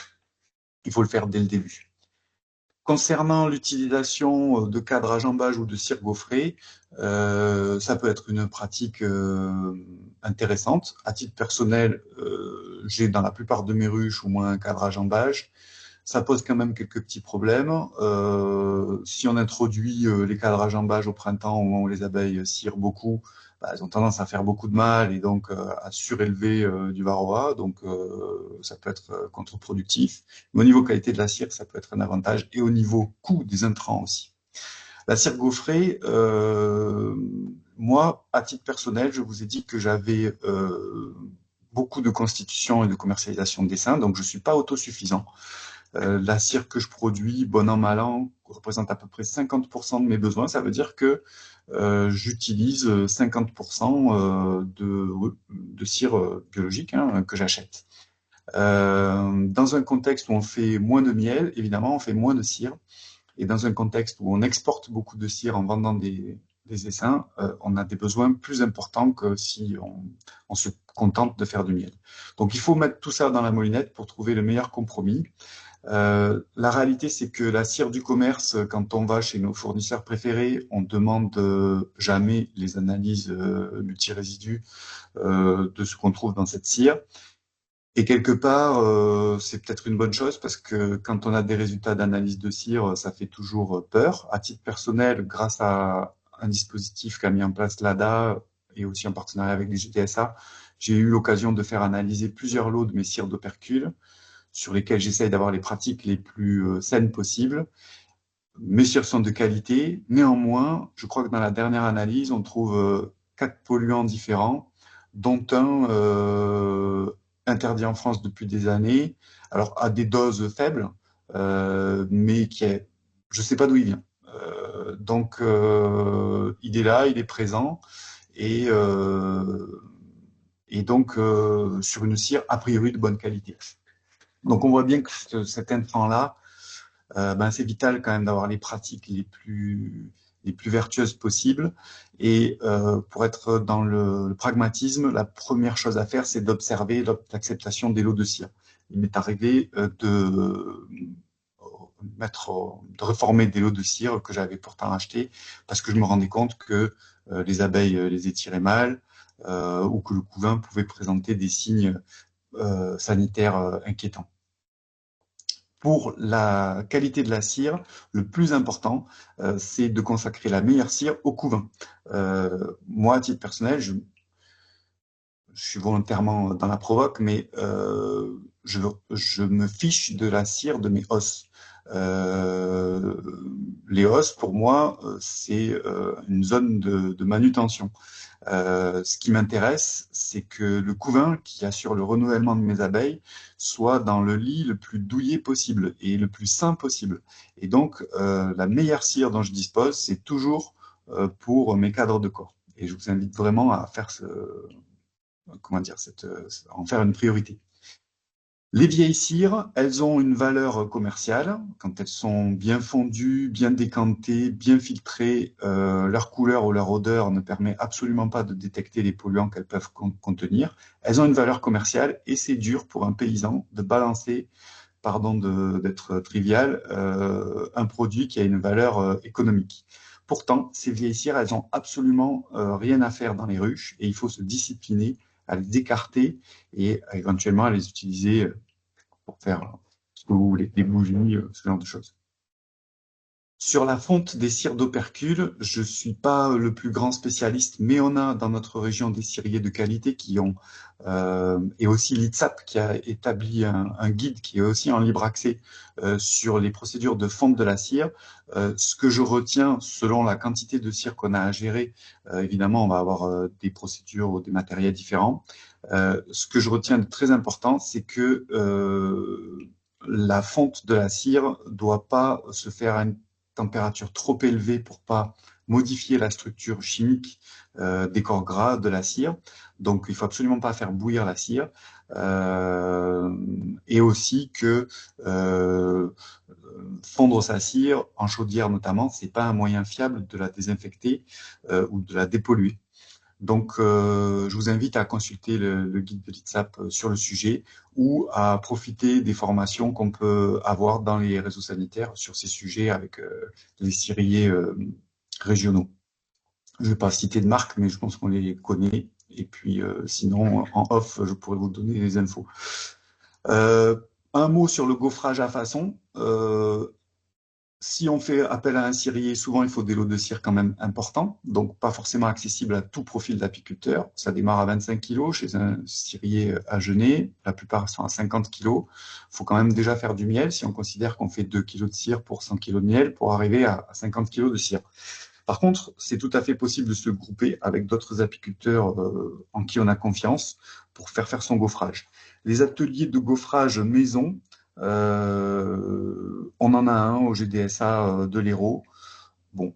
Il faut le faire dès le début. Concernant l'utilisation de cadres à jambage ou de cire gaufrée, ça peut être une pratique intéressante. À titre personnel, j'ai dans la plupart de mes ruches au moins un cadre à jambage. Ça pose quand même quelques petits problèmes. Si on introduit les cadres à jambage au printemps, au moment où les abeilles cirent beaucoup, bah, elles ont tendance à faire beaucoup de mal et donc à surélever du varroa. Donc ça peut être contre-productif. Mais au niveau qualité de la cire, ça peut être un avantage et au niveau coût des intrants aussi. La cire gaufrée, moi, à titre personnel, je vous ai dit que j'avais beaucoup de constitution et de commercialisation de dessins, donc je suis pas autosuffisant. La cire que je produis, bon an, mal an, représente à peu près 50% de mes besoins. Ça veut dire que j'utilise 50% de cire biologique hein, que j'achète. Dans un contexte où on fait moins de miel, évidemment, on fait moins de cire. Et dans un contexte où on exporte beaucoup de cire en vendant des essaims, on a des besoins plus importants que si on se contente de faire du miel. Donc il faut mettre tout ça dans la moulinette pour trouver le meilleur compromis. La réalité, c'est que la cire du commerce, quand on va chez nos fournisseurs préférés, on demande jamais les analyses multirésidus de ce qu'on trouve dans cette cire. Et quelque part, c'est peut-être une bonne chose parce que quand on a des résultats d'analyse de cire, ça fait toujours peur. À titre personnel, grâce à un dispositif qu'a mis en place l'ADA et aussi en partenariat avec les GTSA, j'ai eu l'occasion de faire analyser plusieurs lots de mes cires d'opercule sur lesquels j'essaye d'avoir les pratiques les plus saines possibles. Mes cires sont de qualité. Néanmoins, je crois que dans la dernière analyse, on trouve 4 polluants différents, dont un interdit en France depuis des années, alors à des doses faibles, mais qui est, je ne sais pas d'où il vient. Donc, il est là, il est présent, et, euh, et donc sur une cire a priori de bonne qualité. Donc on voit bien que cet intrant-là, ben, c'est vital quand même d'avoir les pratiques les plus vertueuses possibles. Et pour être dans le pragmatisme, la première chose à faire, c'est d'observer l'acceptation des lots de cire. Il m'est arrivé de reformer des lots de cire que j'avais pourtant achetés parce que je me rendais compte que les abeilles les étiraient mal ou que le couvain pouvait présenter des signes sanitaires inquiétants. Pour la qualité de la cire, le plus important, c'est de consacrer la meilleure cire au couvain. Moi, à titre personnel, je suis volontairement dans la provoque, mais je me fiche de la cire de mes os. Euh, les os, pour moi, c'est une zone de manutention. Ce qui m'intéresse, c'est que le couvain qui assure le renouvellement de mes abeilles soit dans le lit le plus douillet possible et le plus sain possible. Et donc, la meilleure cire dont je dispose, c'est toujours pour mes cadres de corps. Et je vous invite vraiment à faire comment dire, en faire une priorité. Les vieilles cires, elles ont une valeur commerciale quand elles sont bien fondues, bien décantées, bien filtrées. Leur couleur ou leur odeur ne permet absolument pas de détecter les polluants qu'elles peuvent contenir. Elles ont une valeur commerciale et c'est dur pour un paysan de balancer, pardon d'être trivial, un produit qui a une valeur économique. Pourtant, ces vieilles cires, elles ont absolument rien à faire dans les ruches et il faut se discipliner à les écarter et éventuellement à les utiliser pour faire ce que vous voulez, des bougies, ce genre de choses. Sur la fonte des cires d'opercule, je suis pas le plus grand spécialiste, mais on a dans notre région des ciriers de qualité qui ont, et aussi l'ITSAP qui a établi un guide qui est aussi en libre accès sur les procédures de fonte de la cire. Ce que je retiens, selon la quantité de cire qu'on a à gérer, évidemment, on va avoir des procédures ou des matériels différents. Ce que je retiens de très important, c'est que la fonte de la cire doit pas se faire à une température trop élevée pour pas modifier la structure chimique des corps gras de la cire. Donc, il faut absolument pas faire bouillir la cire. Et aussi que fondre sa cire en chaudière notamment, c'est pas un moyen fiable de la désinfecter ou de la dépolluer. Donc, je vous invite à consulter le guide de l'ITSAP sur le sujet ou à profiter des formations qu'on peut avoir dans les réseaux sanitaires sur ces sujets avec les ciriers régionaux. Je ne vais pas citer de marque, mais je pense qu'on les connaît. Et puis, sinon, en off, je pourrais vous donner les infos. Un mot sur le gaufrage à façon. Si on fait appel à un cirier, souvent il faut des lots de cire quand même importants, donc pas forcément accessible à tout profil d'apiculteur. Ça démarre à 25 kg chez un cirier à Genêt, la plupart sont à 50 kg. Il faut quand même déjà faire du miel si on considère qu'on fait 2 kg de cire pour 100 kg de miel pour arriver à 50 kg de cire. Par contre, c'est tout à fait possible de se grouper avec d'autres apiculteurs en qui on a confiance pour faire son gaufrage. Les ateliers de gaufrage maison, on en a un au GDSA de l'Hérault. Bon,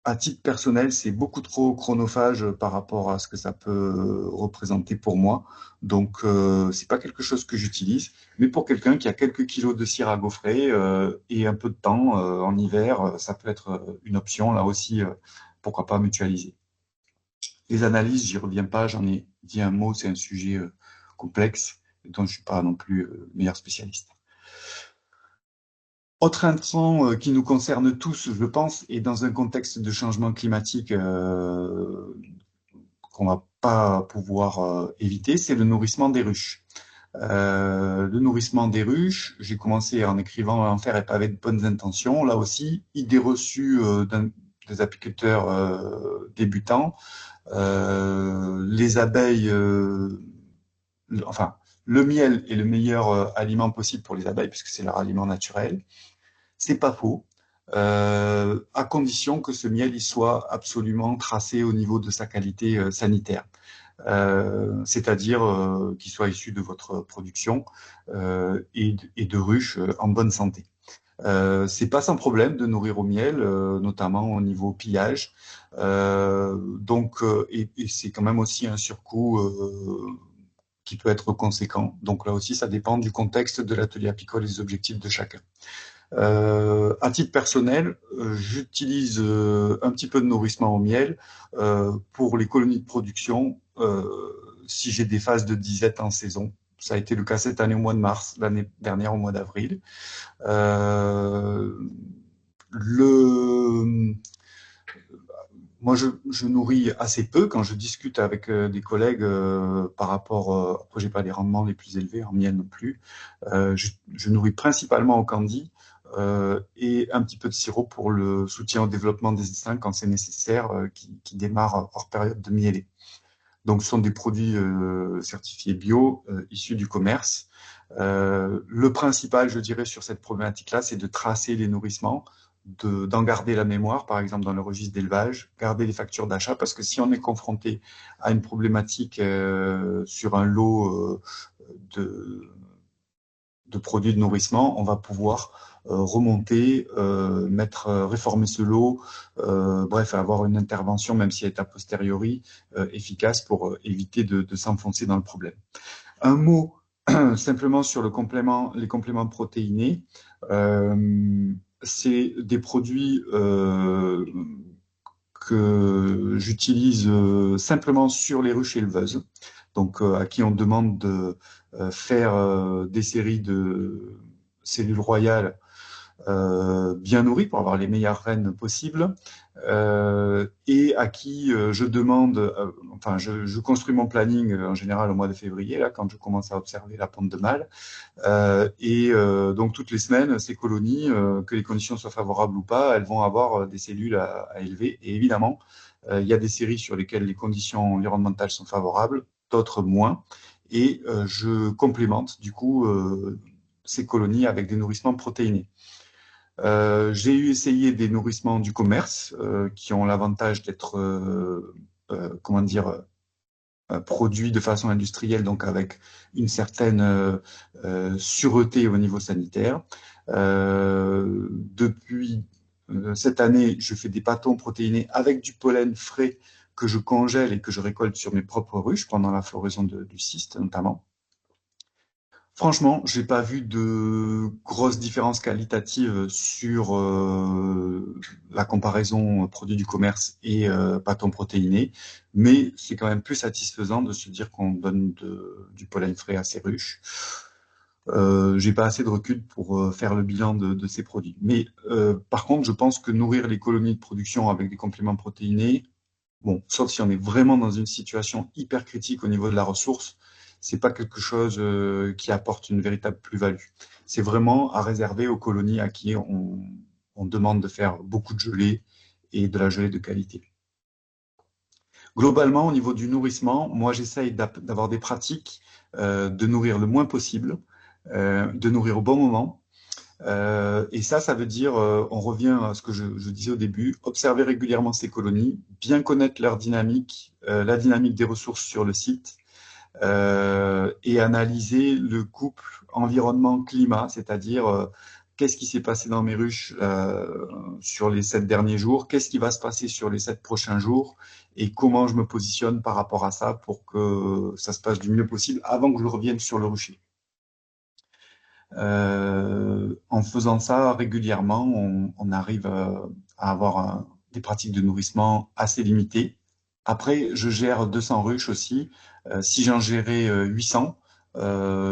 à titre personnel, c'est beaucoup trop chronophage par rapport à ce que ça peut représenter pour moi. Donc, c'est pas quelque chose que j'utilise. Mais pour quelqu'un qui a quelques kilos de cire à gaufrer et un peu de temps en hiver, ça peut être une option. Là aussi, pourquoi pas mutualiser. Les analyses, j'y reviens pas. J'en ai dit un mot. C'est un sujet complexe dont je suis pas non plus le meilleur spécialiste. Autre intrant qui nous concerne tous, je pense, et dans un contexte de changement climatique qu'on va pas pouvoir éviter, c'est le nourrissement des ruches. Le nourrissement des ruches, j'ai commencé en écrivant Enfer et pavé de bonnes intentions. Là aussi, idée reçue des apiculteurs débutants. Les abeilles, enfin, le miel est le meilleur aliment possible pour les abeilles puisque c'est leur aliment naturel. C'est pas faux, à condition que ce miel il soit absolument tracé au niveau de sa qualité sanitaire. C'est-à-dire qu'il soit issu de votre production et de ruches en bonne santé. C'est pas sans problème de nourrir au miel, notamment au niveau pillage. Et c'est quand même aussi un surcoût qui peut être conséquent. Donc là aussi, ça dépend du contexte de l'atelier apicole et des objectifs de chacun. À titre personnel, j'utilise un petit peu de nourrissement au miel pour les colonies de production si j'ai des phases de disette en saison. Ça a été le cas cette année au mois de mars, l'année dernière au mois d'avril. Moi, je nourris assez peu quand je discute avec des collègues par rapport. Après, j'ai pas les rendements les plus élevés en miel non plus. Je nourris principalement au candy et un petit peu de sirop pour le soutien au développement des essaims quand c'est nécessaire, qui démarre hors période de mielée. Donc, ce sont des produits certifiés bio, issus du commerce. Le principal, je dirais, sur cette problématique-là, c'est de tracer les nourrissements, d'en garder la mémoire, par exemple dans le registre d'élevage, garder les factures d'achat, parce que si on est confronté à une problématique sur un lot de produits de nourrissement, on va pouvoir remonter, réformer ce lot, bref, avoir une intervention, même si elle est a posteriori, efficace pour éviter de s'enfoncer dans le problème. Un mot simplement sur les compléments protéinés. C'est des produits que j'utilise simplement sur les ruches éleveuses, donc à qui on demande de faire des séries de cellules royales bien nourries pour avoir les meilleures reines possibles, et à qui je demande, enfin je construis mon planning en général au mois de février, là, quand je commence à observer la ponte de mâle. Donc toutes les semaines, ces colonies, que les conditions soient favorables ou pas, elles vont avoir des cellules à élever. Et évidemment, il y a des séries sur lesquelles les conditions environnementales sont favorables, d'autres moins. Et je complémente du coup ces colonies avec des nourrissements protéinés. J'ai essayé des nourrissements du commerce qui ont l'avantage d'être, comment dire, produits de façon industrielle, donc avec une certaine sûreté au niveau sanitaire. Depuis cette année, je fais des pâtons protéinés avec du pollen frais que je congèle et que je récolte sur mes propres ruches pendant la floraison du cyste notamment. Franchement, j'ai pas vu de grosses différences qualitatives sur la comparaison produits du commerce et pâtons protéinés, mais c'est quand même plus satisfaisant de se dire qu'on donne du pollen frais à ces ruches. J'ai pas assez de recul pour faire le bilan de ces produits. Mais par contre, je pense que nourrir les colonies de production avec des compléments protéinés, bon, sauf si on est vraiment dans une situation hyper critique au niveau de la ressource, c'est pas quelque chose qui apporte une véritable plus-value. C'est vraiment à réserver aux colonies à qui on demande de faire beaucoup de gelée et de la gelée de qualité. Globalement, au niveau du nourrissement, moi j'essaye d'avoir des pratiques de nourrir le moins possible, de nourrir au bon moment. Et ça veut dire, on revient à ce que je disais au début, observer régulièrement ces colonies, bien connaître leur dynamique, la dynamique des ressources sur le site, et analyser le couple environnement-climat, c'est-à-dire qu'est-ce qui s'est passé dans mes ruches sur les 7 derniers jours, qu'est-ce qui va se passer sur les 7 prochains jours, et comment je me positionne par rapport à ça pour que ça se passe du mieux possible avant que je revienne sur le rucher. En faisant ça régulièrement, on arrive à avoir des pratiques de nourrissement assez limitées. Après, je gère 200 ruches aussi. Si j'en gérais 800,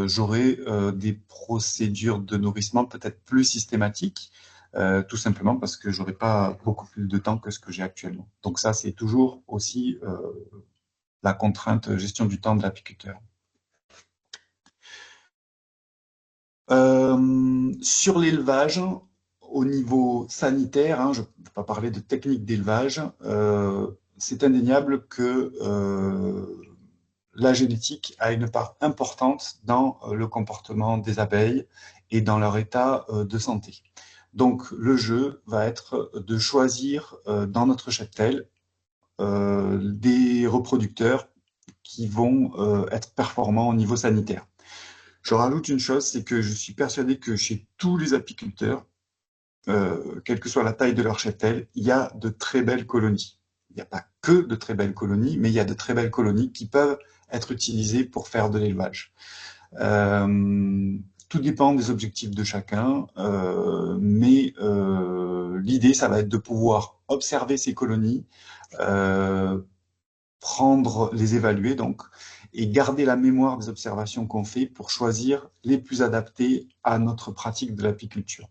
j'aurais des procédures de nourrissement peut-être plus systématiques, tout simplement parce que j'aurais pas beaucoup plus de temps que ce que j'ai actuellement. Donc ça, c'est toujours aussi la contrainte gestion du temps de l'apiculteur. Sur l'élevage, au niveau sanitaire, hein, je ne vais pas parler de technique d'élevage, c'est indéniable que la génétique a une part importante dans le comportement des abeilles et dans leur état de santé. Donc le jeu va être de choisir dans notre cheptel des reproducteurs qui vont être performants au niveau sanitaire. Je rajoute une chose, c'est que je suis persuadé que chez tous les apiculteurs, quelle que soit la taille de leur cheptel, il y a de très belles colonies. Il n'y a pas que de très belles colonies, mais il y a de très belles colonies qui peuvent être utilisées pour faire de l'élevage. Tout dépend des objectifs de chacun, mais l'idée, ça va être de pouvoir observer ces colonies, les évaluer donc, et garder la mémoire des observations qu'on fait pour choisir les plus adaptées à notre pratique de l'apiculture.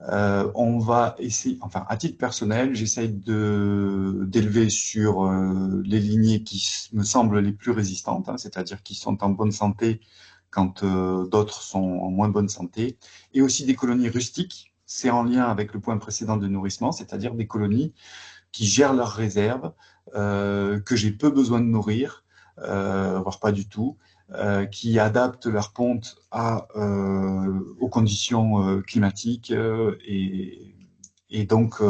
On va essayer, enfin à titre personnel, j'essaye d'élever sur les lignées qui me semblent les plus résistantes, hein, c'est-à-dire qui sont en bonne santé quand d'autres sont en moins bonne santé, et aussi des colonies rustiques. C'est en lien avec le point précédent de nourrissement, c'est-à-dire des colonies qui gèrent leurs réserves, que j'ai peu besoin de nourrir, voire pas du tout, qui adaptent leur ponte aux conditions climatiques et donc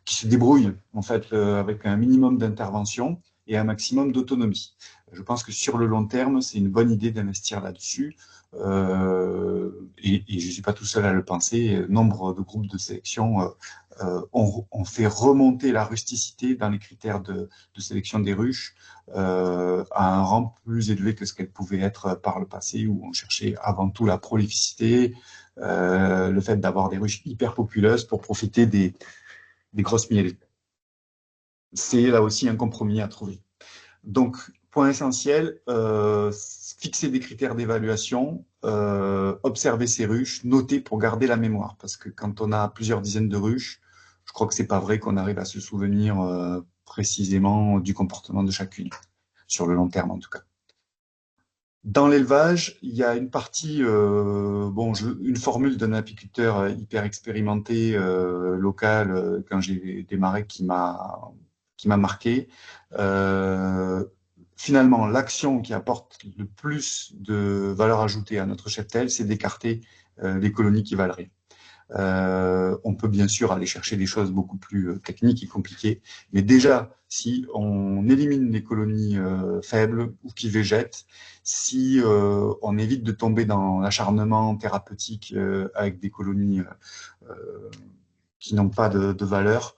qui se débrouillent en fait avec un minimum d'intervention et un maximum d'autonomie. Je pense que sur le long terme, c'est une bonne idée d'investir là-dessus. Et je ne suis pas tout seul à le penser. Nombre de groupes de sélection ont fait remonter la rusticité dans les critères de sélection des ruches à un rang plus élevé que ce qu'elle pouvait être par le passé, où on cherchait avant tout la prolificité, le fait d'avoir des ruches hyper populeuses pour profiter des grosses mielées. C'est là aussi un compromis à trouver. Donc, point essentiel, fixer des critères d'évaluation, observer ces ruches, noter pour garder la mémoire. Parce que quand on a plusieurs dizaines de ruches, je crois que c'est pas vrai qu'on arrive à se souvenir précisément du comportement de chacune, sur le long terme en tout cas. Dans l'élevage, il y a une partie, une formule d'un apiculteur hyper expérimenté local quand j'ai démarré qui m'a marqué. Finalement, l'action qui apporte le plus de valeur ajoutée à notre cheptel, c'est d'écarter les colonies qui valent rien. On peut bien sûr aller chercher des choses beaucoup plus techniques et compliquées, mais déjà, si on élimine les colonies faibles ou qui végètent, si on évite de tomber dans l'acharnement thérapeutique avec des colonies qui n'ont pas de valeur,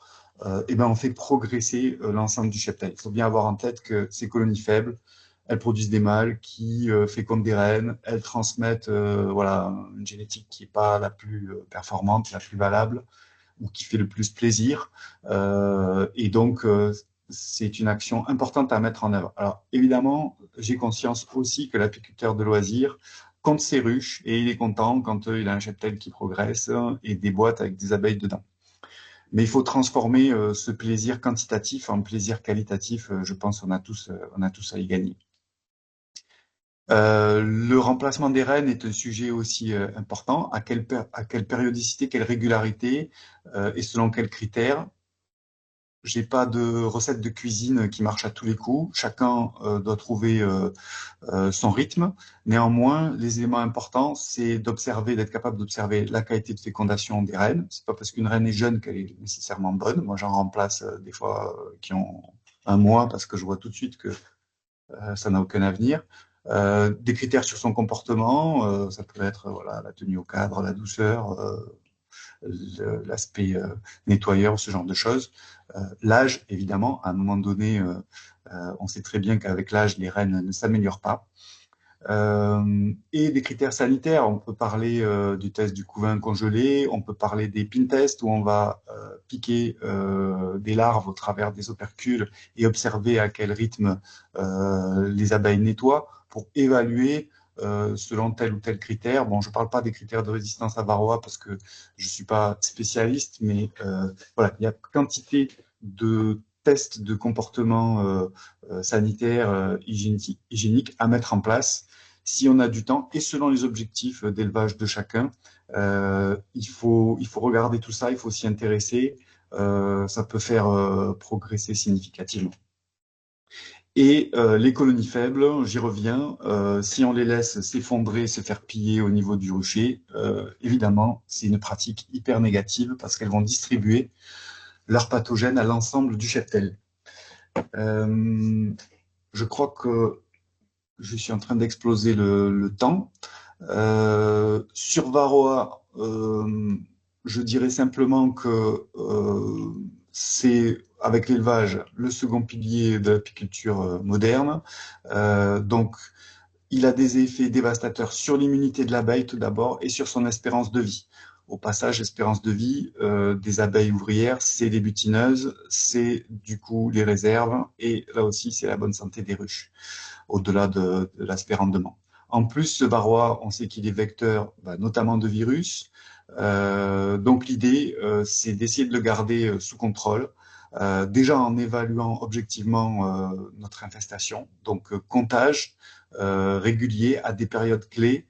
et ben on fait progresser l'ensemble du cheptel. Il faut bien avoir en tête que ces colonies faibles, elles produisent des mâles qui fécondent des reines, elles transmettent voilà, une génétique qui n'est pas la plus performante, la plus valable, ou qui fait le plus plaisir. Et donc, c'est une action importante à mettre en œuvre. Alors, évidemment, j'ai conscience aussi que l'apiculteur de loisirs compte ses ruches et il est content quand il a un cheptel qui progresse et des boîtes avec des abeilles dedans. Mais il faut transformer ce plaisir quantitatif en plaisir qualitatif. Je pense qu'on a tous à y gagner. Le remplacement des rennes est un sujet aussi important. À quelle périodicité, quelle régularité et selon quels critères? J'ai pas de recette de cuisine qui marche à tous les coups. Chacun doit trouver son rythme. Néanmoins, les éléments importants, c'est d'être capable d'observer la qualité de fécondation des rennes. C'est pas parce qu'une reine est jeune qu'elle est nécessairement bonne. Moi, j'en remplace des fois qui ont un mois parce que je vois tout de suite que ça n'a aucun avenir. Des critères sur son comportement, ça peut être voilà la tenue au cadre, la douceur, l'aspect nettoyeur, ce genre de choses. L'âge, évidemment, à un moment donné, on sait très bien qu'avec l'âge, les rennes ne s'améliorent pas. Et des critères sanitaires, on peut parler du test du couvain congelé, on peut parler des pin tests où on va piquer des larves au travers des opercules et observer à quel rythme les abeilles nettoient pour évaluer selon tel ou tel critère. Bon, je ne parle pas des critères de résistance à varroa parce que je ne suis pas spécialiste, mais voilà, il y a quantité de tests de comportement sanitaire, hygiénique à mettre en place si on a du temps et selon les objectifs d'élevage de chacun. Il faut regarder tout ça, il faut s'y intéresser. Ça peut faire progresser significativement. Et les colonies faibles, j'y reviens, si on les laisse s'effondrer, se faire piller au niveau du rucher, évidemment, c'est une pratique hyper négative parce qu'elles vont distribuer leurs pathogènes à l'ensemble du cheptel. Je crois que je suis en train d'exploser le temps. Sur Varroa, je dirais simplement que c'est, avec l'élevage, le second pilier de l'apiculture moderne. Donc, il a des effets dévastateurs sur l'immunité de l'abeille tout d'abord et sur son espérance de vie. Au passage, l'espérance de vie des abeilles ouvrières, c'est les butineuses, c'est du coup les réserves et là aussi, c'est la bonne santé des ruches au-delà de l'aspect rendement. En plus, ce varroa, on sait qu'il est vecteur notamment de virus. Donc l'idée, c'est d'essayer de le garder sous contrôle, déjà en évaluant objectivement notre infestation, donc comptage régulier à des périodes clés.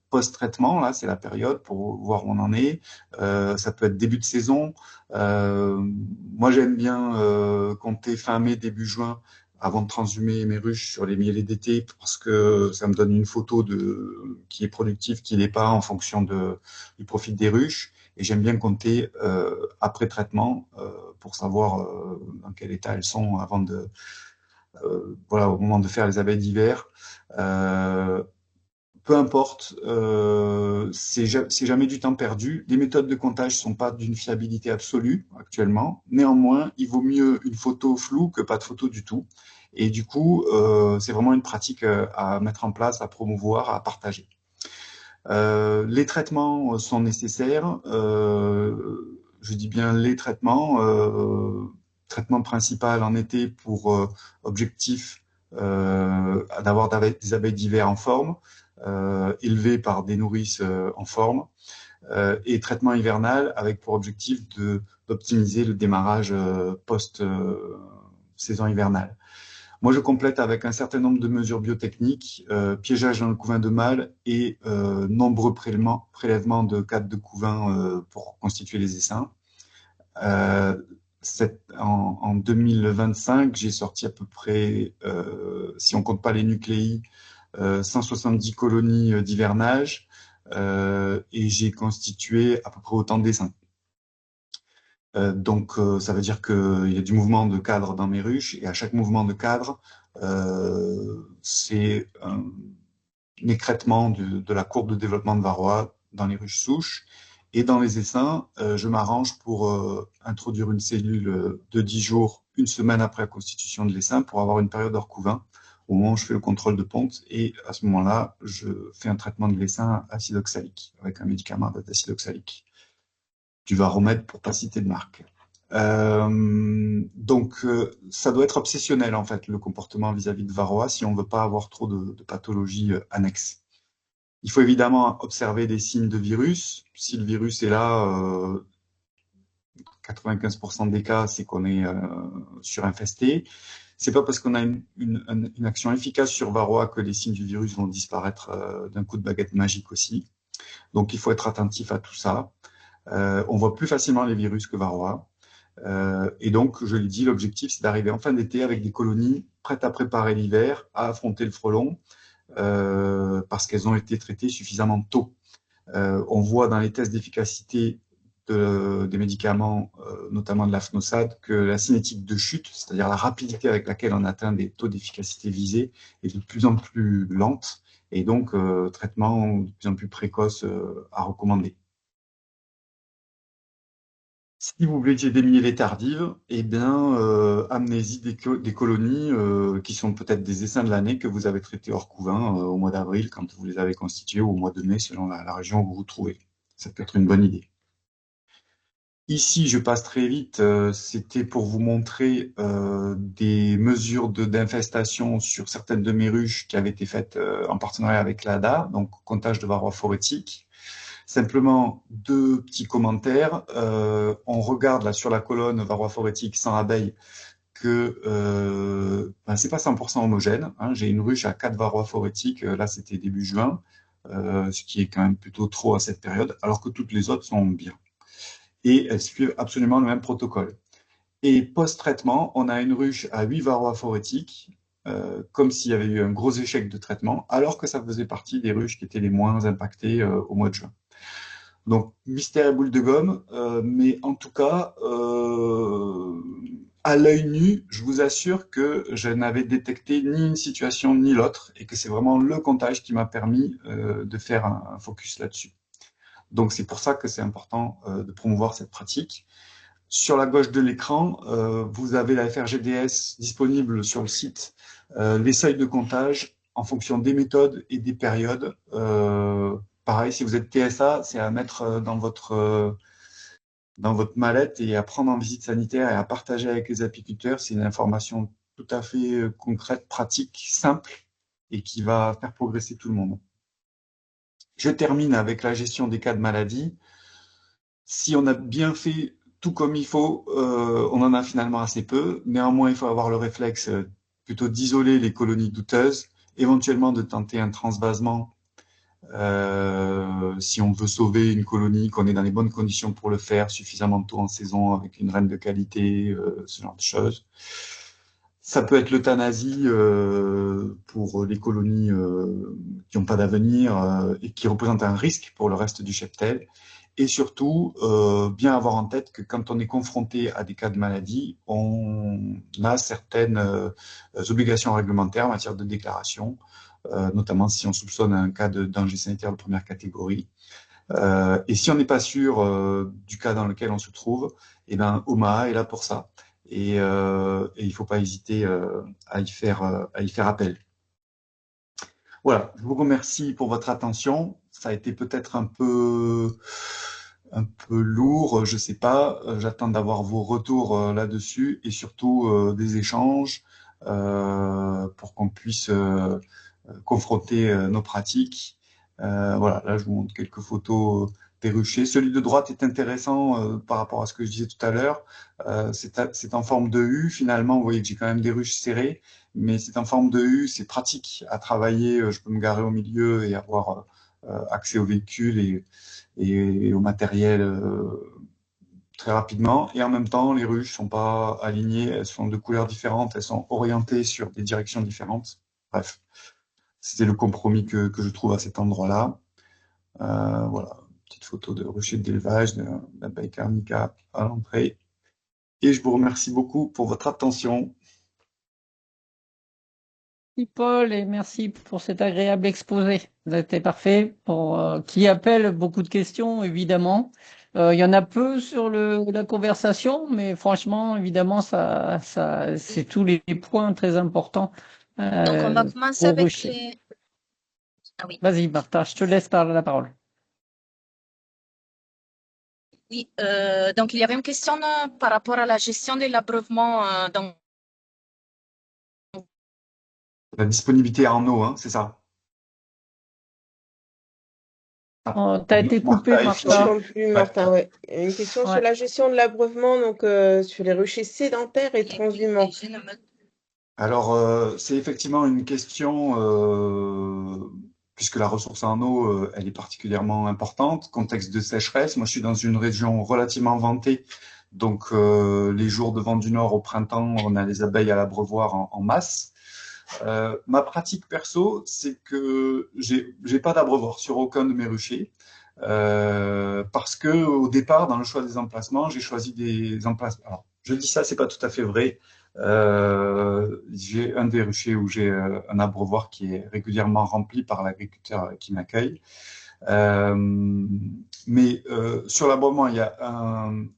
Post-traitement, là, c'est la période pour voir où on en est. Ça peut être début de saison. Moi, j'aime bien compter fin mai, début juin avant de transhumer mes ruches sur les mielés d'été parce que ça me donne une photo de qui est productive, qui l'est pas en fonction du profil des ruches. Et j'aime bien compter après traitement pour savoir dans quel état elles sont avant de voilà au moment de faire les abeilles d'hiver. Peu importe, c'est jamais du temps perdu. Les méthodes de comptage sont pas d'une fiabilité absolue actuellement. Néanmoins, il vaut mieux une photo floue que pas de photo du tout. Et du coup, c'est vraiment une pratique à mettre en place, à promouvoir, à partager. Les traitements sont nécessaires. Je dis bien les traitements. Traitement principal en été pour objectif d'avoir des abeilles d'hiver en forme, élevées par des nourrices en forme, et traitement hivernal avec pour objectif d'optimiser le démarrage post-saison hivernale. Moi, je complète avec un certain nombre de mesures biotechniques, piégeage dans le couvain de mâle et nombreux prélèvements de cadres de couvain pour constituer les essaims. En 2025, j'ai sorti à peu près, si on compte pas les nucléis, 170 colonies d'hivernage et j'ai constitué à peu près autant d'essaims. Donc, ça veut dire qu'il y a du mouvement de cadre dans mes ruches et à chaque mouvement de cadre, c'est un écrêtement de la courbe de développement de varroa dans les ruches souches. Et dans les essaims, je m'arrange pour introduire une cellule de 10 jours, une semaine après la constitution de l'essaim, pour avoir une période hors couvain, au moment où je fais le contrôle de ponte. Et à ce moment-là, je fais un traitement de l'essaim acide oxalique, avec un médicament d'acide oxalique, du Varomède pour pas citer de marque. Donc, ça doit être obsessionnel, en fait, le comportement vis-à-vis de Varroa, si on veut pas avoir trop de pathologies annexes. Il faut évidemment observer des signes de virus. Si le virus est là, 95% des cas, c'est qu'on est surinfesté. C'est pas parce qu'on a une action efficace sur Varroa que les signes du virus vont disparaître d'un coup de baguette magique aussi. Donc, il faut être attentif à tout ça. On voit plus facilement les virus que Varroa. Et donc, je l'ai dit, l'objectif, c'est d'arriver en fin d'été avec des colonies prêtes à préparer l'hiver, à affronter le frelon, parce qu'elles ont été traitées suffisamment tôt. On voit dans les tests d'efficacité des médicaments, notamment de l'afnosade, que la cinétique de chute, c'est-à-dire la rapidité avec laquelle on atteint des taux d'efficacité visés, est de plus en plus lente, et donc traitement de plus en plus précoce à recommander. Si vous voulez des mielées tardives, eh bien, amenez-y des colonies qui sont peut-être des essaims de l'année que vous avez traités hors couvain au mois d'avril, quand vous les avez constitués, ou au mois de mai, selon la région où vous vous trouvez. Ça peut être une bonne idée. Ici, je passe très vite. C'était pour vous montrer des mesures d'infestation sur certaines de mes ruches qui avaient été faites en partenariat avec l'ADA, donc comptage de varroa phorétique. Simplement, deux petits commentaires. On regarde là sur la colonne varroa phorétique sans abeilles que c'est pas 100% homogène. Hein. J'ai une ruche à 4 varroa phorétiques, là c'était début juin, ce qui est quand même plutôt trop à cette période, alors que toutes les autres sont bien. Et elles suivent absolument le même protocole. Et post-traitement, on a une ruche à 8 varroa phorétiques, comme s'il y avait eu un gros échec de traitement, alors que ça faisait partie des ruches qui étaient les moins impactées au mois de juin. Donc, mystère et boule de gomme, mais en tout cas, à l'œil nu, je vous assure que je n'avais détecté ni une situation ni l'autre, et que c'est vraiment le comptage qui m'a permis de faire un focus là-dessus. Donc, c'est pour ça que c'est important de promouvoir cette pratique. Sur la gauche de l'écran, vous avez la FRGDS disponible sur le site, les seuils de comptage en fonction des méthodes et des périodes. Pareil, si vous êtes TSA, c'est à mettre dans votre mallette et à prendre en visite sanitaire et à partager avec les apiculteurs. C'est une information tout à fait concrète, pratique, simple et qui va faire progresser tout le monde. Je termine avec la gestion des cas de maladie. Si on a bien fait tout comme il faut, on en a finalement assez peu. Néanmoins, il faut avoir le réflexe plutôt d'isoler les colonies douteuses, éventuellement de tenter un transvasement si on veut sauver une colonie, qu'on est dans les bonnes conditions pour le faire, suffisamment tôt en saison, avec une reine de qualité, ce genre de choses. Ça peut être l'euthanasie pour les colonies qui n'ont pas d'avenir et qui représentent un risque pour le reste du cheptel. Et surtout, bien avoir en tête que quand on est confronté à des cas de maladie, on a certaines obligations réglementaires en matière de déclaration, notamment si on soupçonne un cas de danger sanitaire de première catégorie. Et si on n'est pas sûr du cas dans lequel on se trouve, eh ben, OMA est là pour ça. Et il ne faut pas hésiter à y faire appel. Voilà, je vous remercie pour votre attention. Ça a été peut-être un peu lourd, je sais pas. J'attends d'avoir vos retours là-dessus et surtout des échanges. pour qu'on puisse confronter nos pratiques. Voilà, là je vous montre quelques photos des ruchers. Celui de droite est intéressant par rapport à ce que je disais tout à l'heure. C'est en forme de U. Finalement, vous voyez que j'ai quand même des ruches serrées, mais c'est en forme de U. C'est pratique à travailler. Je peux me garer au milieu et avoir accès aux véhicules et au matériel très rapidement. Et en même temps, les ruches sont pas alignées. Elles sont de couleurs différentes. Elles sont orientées sur des directions différentes. Bref, c'était le compromis que je trouve à cet endroit-là. Voilà, petite photo de rucher d'élevage d'abeilles carnica à l'entrée. Et je vous remercie beaucoup pour votre attention. Merci Paul et merci pour cet agréable exposé. C'était parfait pour qui appelle beaucoup de questions évidemment. Il y en a peu sur la conversation, mais franchement évidemment c'est tous les points très importants Donc, on va commencer pour avec Rucher. les... Ah oui, Vas-y Martha, je te laisse parler la parole. oui. Donc, il y avait une question par rapport à la gestion de l'abreuvement. Donc, La disponibilité en eau, hein, c'est ça. Oh, t'as été coupé Martha est Je Martha. fichée. n'entends plus, Ouais. Martin. Ouais. Une question sur Ouais. la gestion de l'abreuvement, donc sur les ruchers sédentaires et transhumants. Alors, c'est effectivement une question, puisque la ressource en eau, elle est particulièrement importante. Contexte de sécheresse, moi je suis dans une région relativement ventée, donc les jours de vent du nord au printemps, on a les abeilles à l'abreuvoir en masse. Ma pratique perso, c'est que j'ai pas d'abreuvoir sur aucun de mes ruchers. Parce que au départ, dans le choix des emplacements, j'ai choisi des emplacements. Alors, je dis ça, c'est pas tout à fait vrai. J'ai un des ruchers où j'ai un abreuvoir qui est régulièrement rempli par l'agriculteur qui m'accueille. Euh, mais sur l'abreuvement, il y a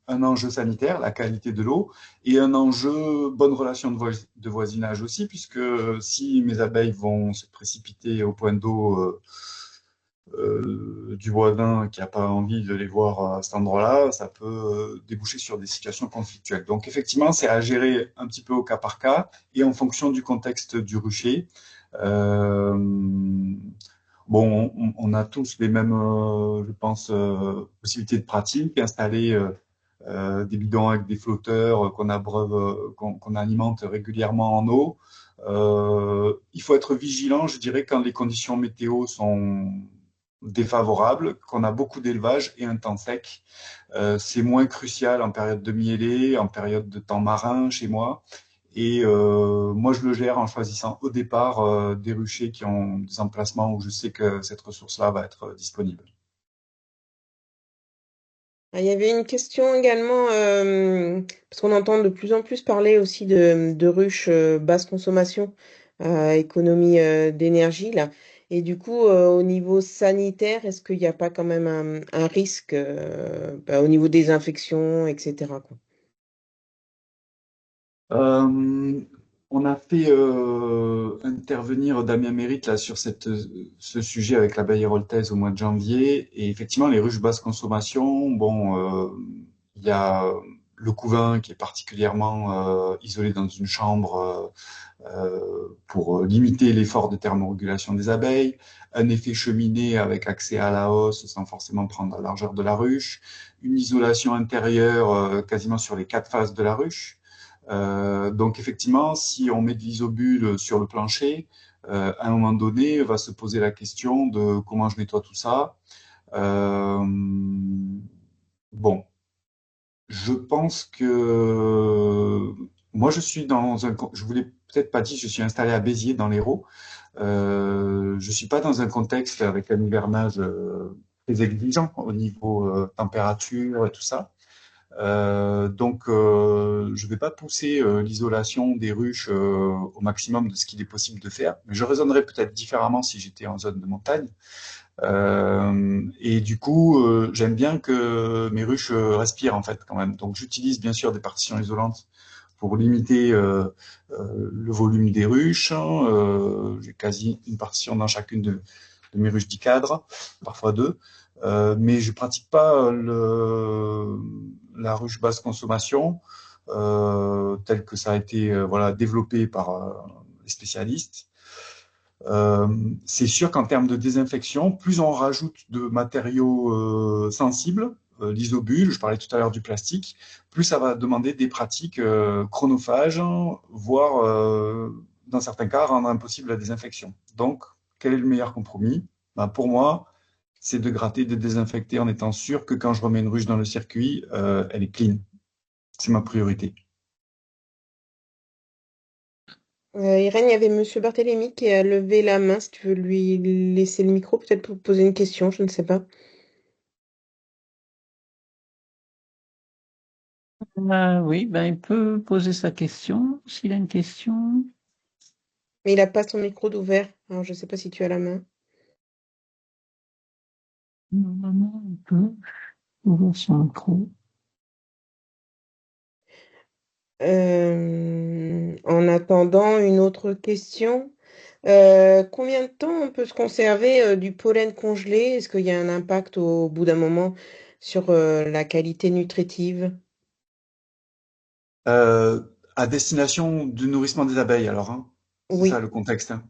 un enjeu sanitaire, la qualité de l'eau, et un enjeu bonne relation de voisinage aussi, puisque si mes abeilles vont se précipiter au point d'eau du voisin qui n'a pas envie de les voir à cet endroit-là, ça peut déboucher sur des situations conflictuelles. Donc effectivement, c'est à gérer un petit peu au cas par cas et en fonction du contexte du rucher. Euh, bon, on a tous les mêmes, je pense, possibilités de pratique, installer des bidons avec des flotteurs qu'on abreuve, qu'on alimente régulièrement en eau. Il faut être vigilant, je dirais, quand les conditions météo sont défavorables, qu'on a beaucoup d'élevage et un temps sec. C'est moins crucial en période de mielée, en période de temps marin chez moi. Et moi, je le gère en choisissant au départ des ruchers qui ont des emplacements où je sais que cette ressource-là va être disponible. Ah, il y avait une question également, parce qu'on entend de plus en plus parler aussi de ruches basse consommation, économie d'énergie là. Et du coup, au niveau sanitaire, est-ce qu'il n'y a pas quand même un risque au niveau des infections, etc., quoi. Euh, on a fait intervenir Damien Mérite là, sur ce sujet avec l'abeille héroltaise au mois de janvier. Et effectivement, les ruches basse consommation, bon, il y a le couvain qui est particulièrement isolé dans une chambre pour limiter l'effort de thermorégulation des abeilles, un effet cheminée avec accès à la hausse sans forcément prendre la largeur de la ruche, une isolation intérieure quasiment sur les 4 faces de la ruche. Donc effectivement, si on met de l'isobule sur le plancher, à un moment donné, va se poser la question de comment je nettoie tout ça. Euh, bon, je pense que moi je suis dans un, je voulais peut-être pas dire, je suis installé à Béziers dans l'Hérault. Je suis pas dans un contexte avec un hivernage très exigeant au niveau température et tout ça. Donc, je ne vais pas pousser l'isolation des ruches au maximum de ce qu'il est possible de faire, mais je raisonnerais peut-être différemment si j'étais en zone de montagne. Et du coup, j'aime bien que mes ruches respirent en fait quand même. Donc, j'utilise bien sûr des partitions isolantes pour limiter le volume des ruches. J'ai quasi une partition dans chacune de mes ruches d'Icadre, parfois deux. Mais je pratique pas la ruche basse consommation. tel que ça a été voilà, développé par les spécialistes. C'est sûr qu'en termes de désinfection, plus on rajoute de matériaux sensibles, l'isobule, je parlais tout à l'heure du plastique, plus ça va demander des pratiques chronophages, voire dans certains cas rendre impossible la désinfection. Donc, quel est le meilleur compromis? Ben, pour moi, c'est de gratter, de désinfecter en étant sûr que quand je remets une ruche dans le circuit, elle est clean. C'est ma priorité. Irène, il y avait Monsieur Barthélémy qui a levé la main. Si tu veux lui laisser le micro, peut-être pour poser une question, je ne sais pas. Oui, ben, il peut poser sa question, s'il a une question. Mais il n'a pas son micro d'ouvert. Alors, je ne sais pas si tu as la main. Normalement, il peut ouvrir son micro. En attendant, une autre question. Combien de temps on peut se conserver du pollen congelé? Est-ce qu'il y a un impact au bout d'un moment sur la qualité nutritive? À destination du nourrissement des abeilles, alors, hein. C'est ça Oui. le contexte, hein.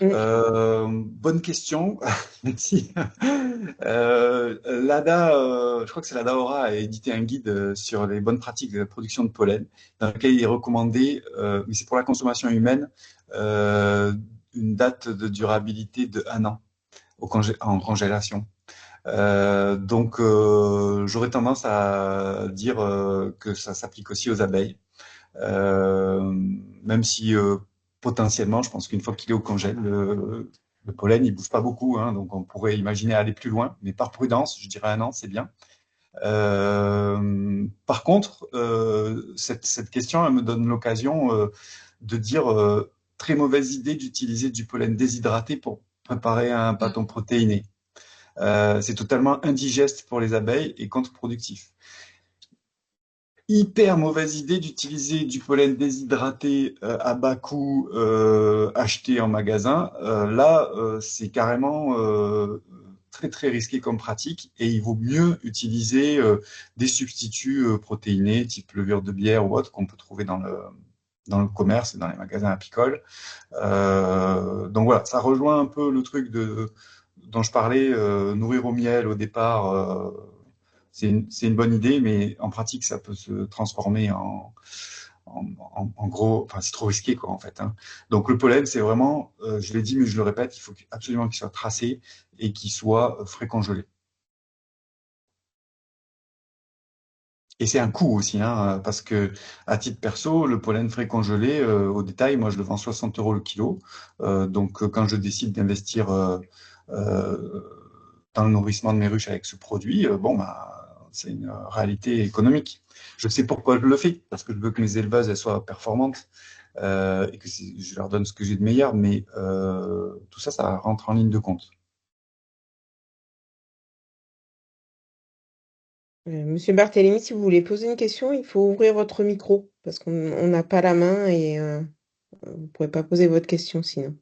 Mm. Bonne question, merci. L'ADA, je crois que c'est l'ADA Aura, a édité un guide sur les bonnes pratiques de la production de pollen, dans lequel il est recommandé, mais c'est pour la consommation humaine, une date de durabilité de 1 an en congélation. Donc, j'aurais tendance à dire que ça s'applique aussi aux abeilles. Euh, Même si potentiellement, je pense qu'une fois qu'il est au congèle, le pollen, il bouge pas beaucoup, hein, donc on pourrait imaginer aller plus loin, mais par prudence, je dirais 1 an, c'est bien. Par contre, cette question, elle me donne l'occasion de dire très mauvaise idée d'utiliser du pollen déshydraté pour préparer un pâton protéiné. C'est totalement indigeste pour les abeilles et contre-productif. Hyper mauvaise idée d'utiliser du pollen déshydraté à bas coût acheté en magasin. Là, c'est carrément très très risqué comme pratique et il vaut mieux utiliser des substituts protéinés type levure de bière ou autre qu'on peut trouver dans le commerce et dans les magasins apicoles. Donc voilà, ça rejoint un peu le truc dont je parlais, nourrir au miel au départ. C'est une bonne idée, mais en pratique, ça peut se transformer en gros, enfin, c'est trop risqué, quoi, en fait, hein. Donc, le pollen, c'est vraiment, je l'ai dit, mais je le répète, il faut absolument qu'il soit tracé et qu'il soit frais congelé. Et c'est un coût aussi, hein, parce que, à titre perso, le pollen frais congelé, au détail, moi, je le vends 60 € le kilo. Donc, quand je décide d'investir euh, dans le nourrissement de mes ruches avec ce produit, bon, bah, c'est une réalité économique. Je sais pourquoi je le fais, parce que je veux que mes éleveuses elles soient performantes et que je leur donne ce que j'ai de meilleur, mais tout ça, ça rentre en ligne de compte. Monsieur Barthélémy, si vous voulez poser une question, il faut ouvrir votre micro parce qu'on n'a pas la main et vous ne pourrez pas poser votre question sinon.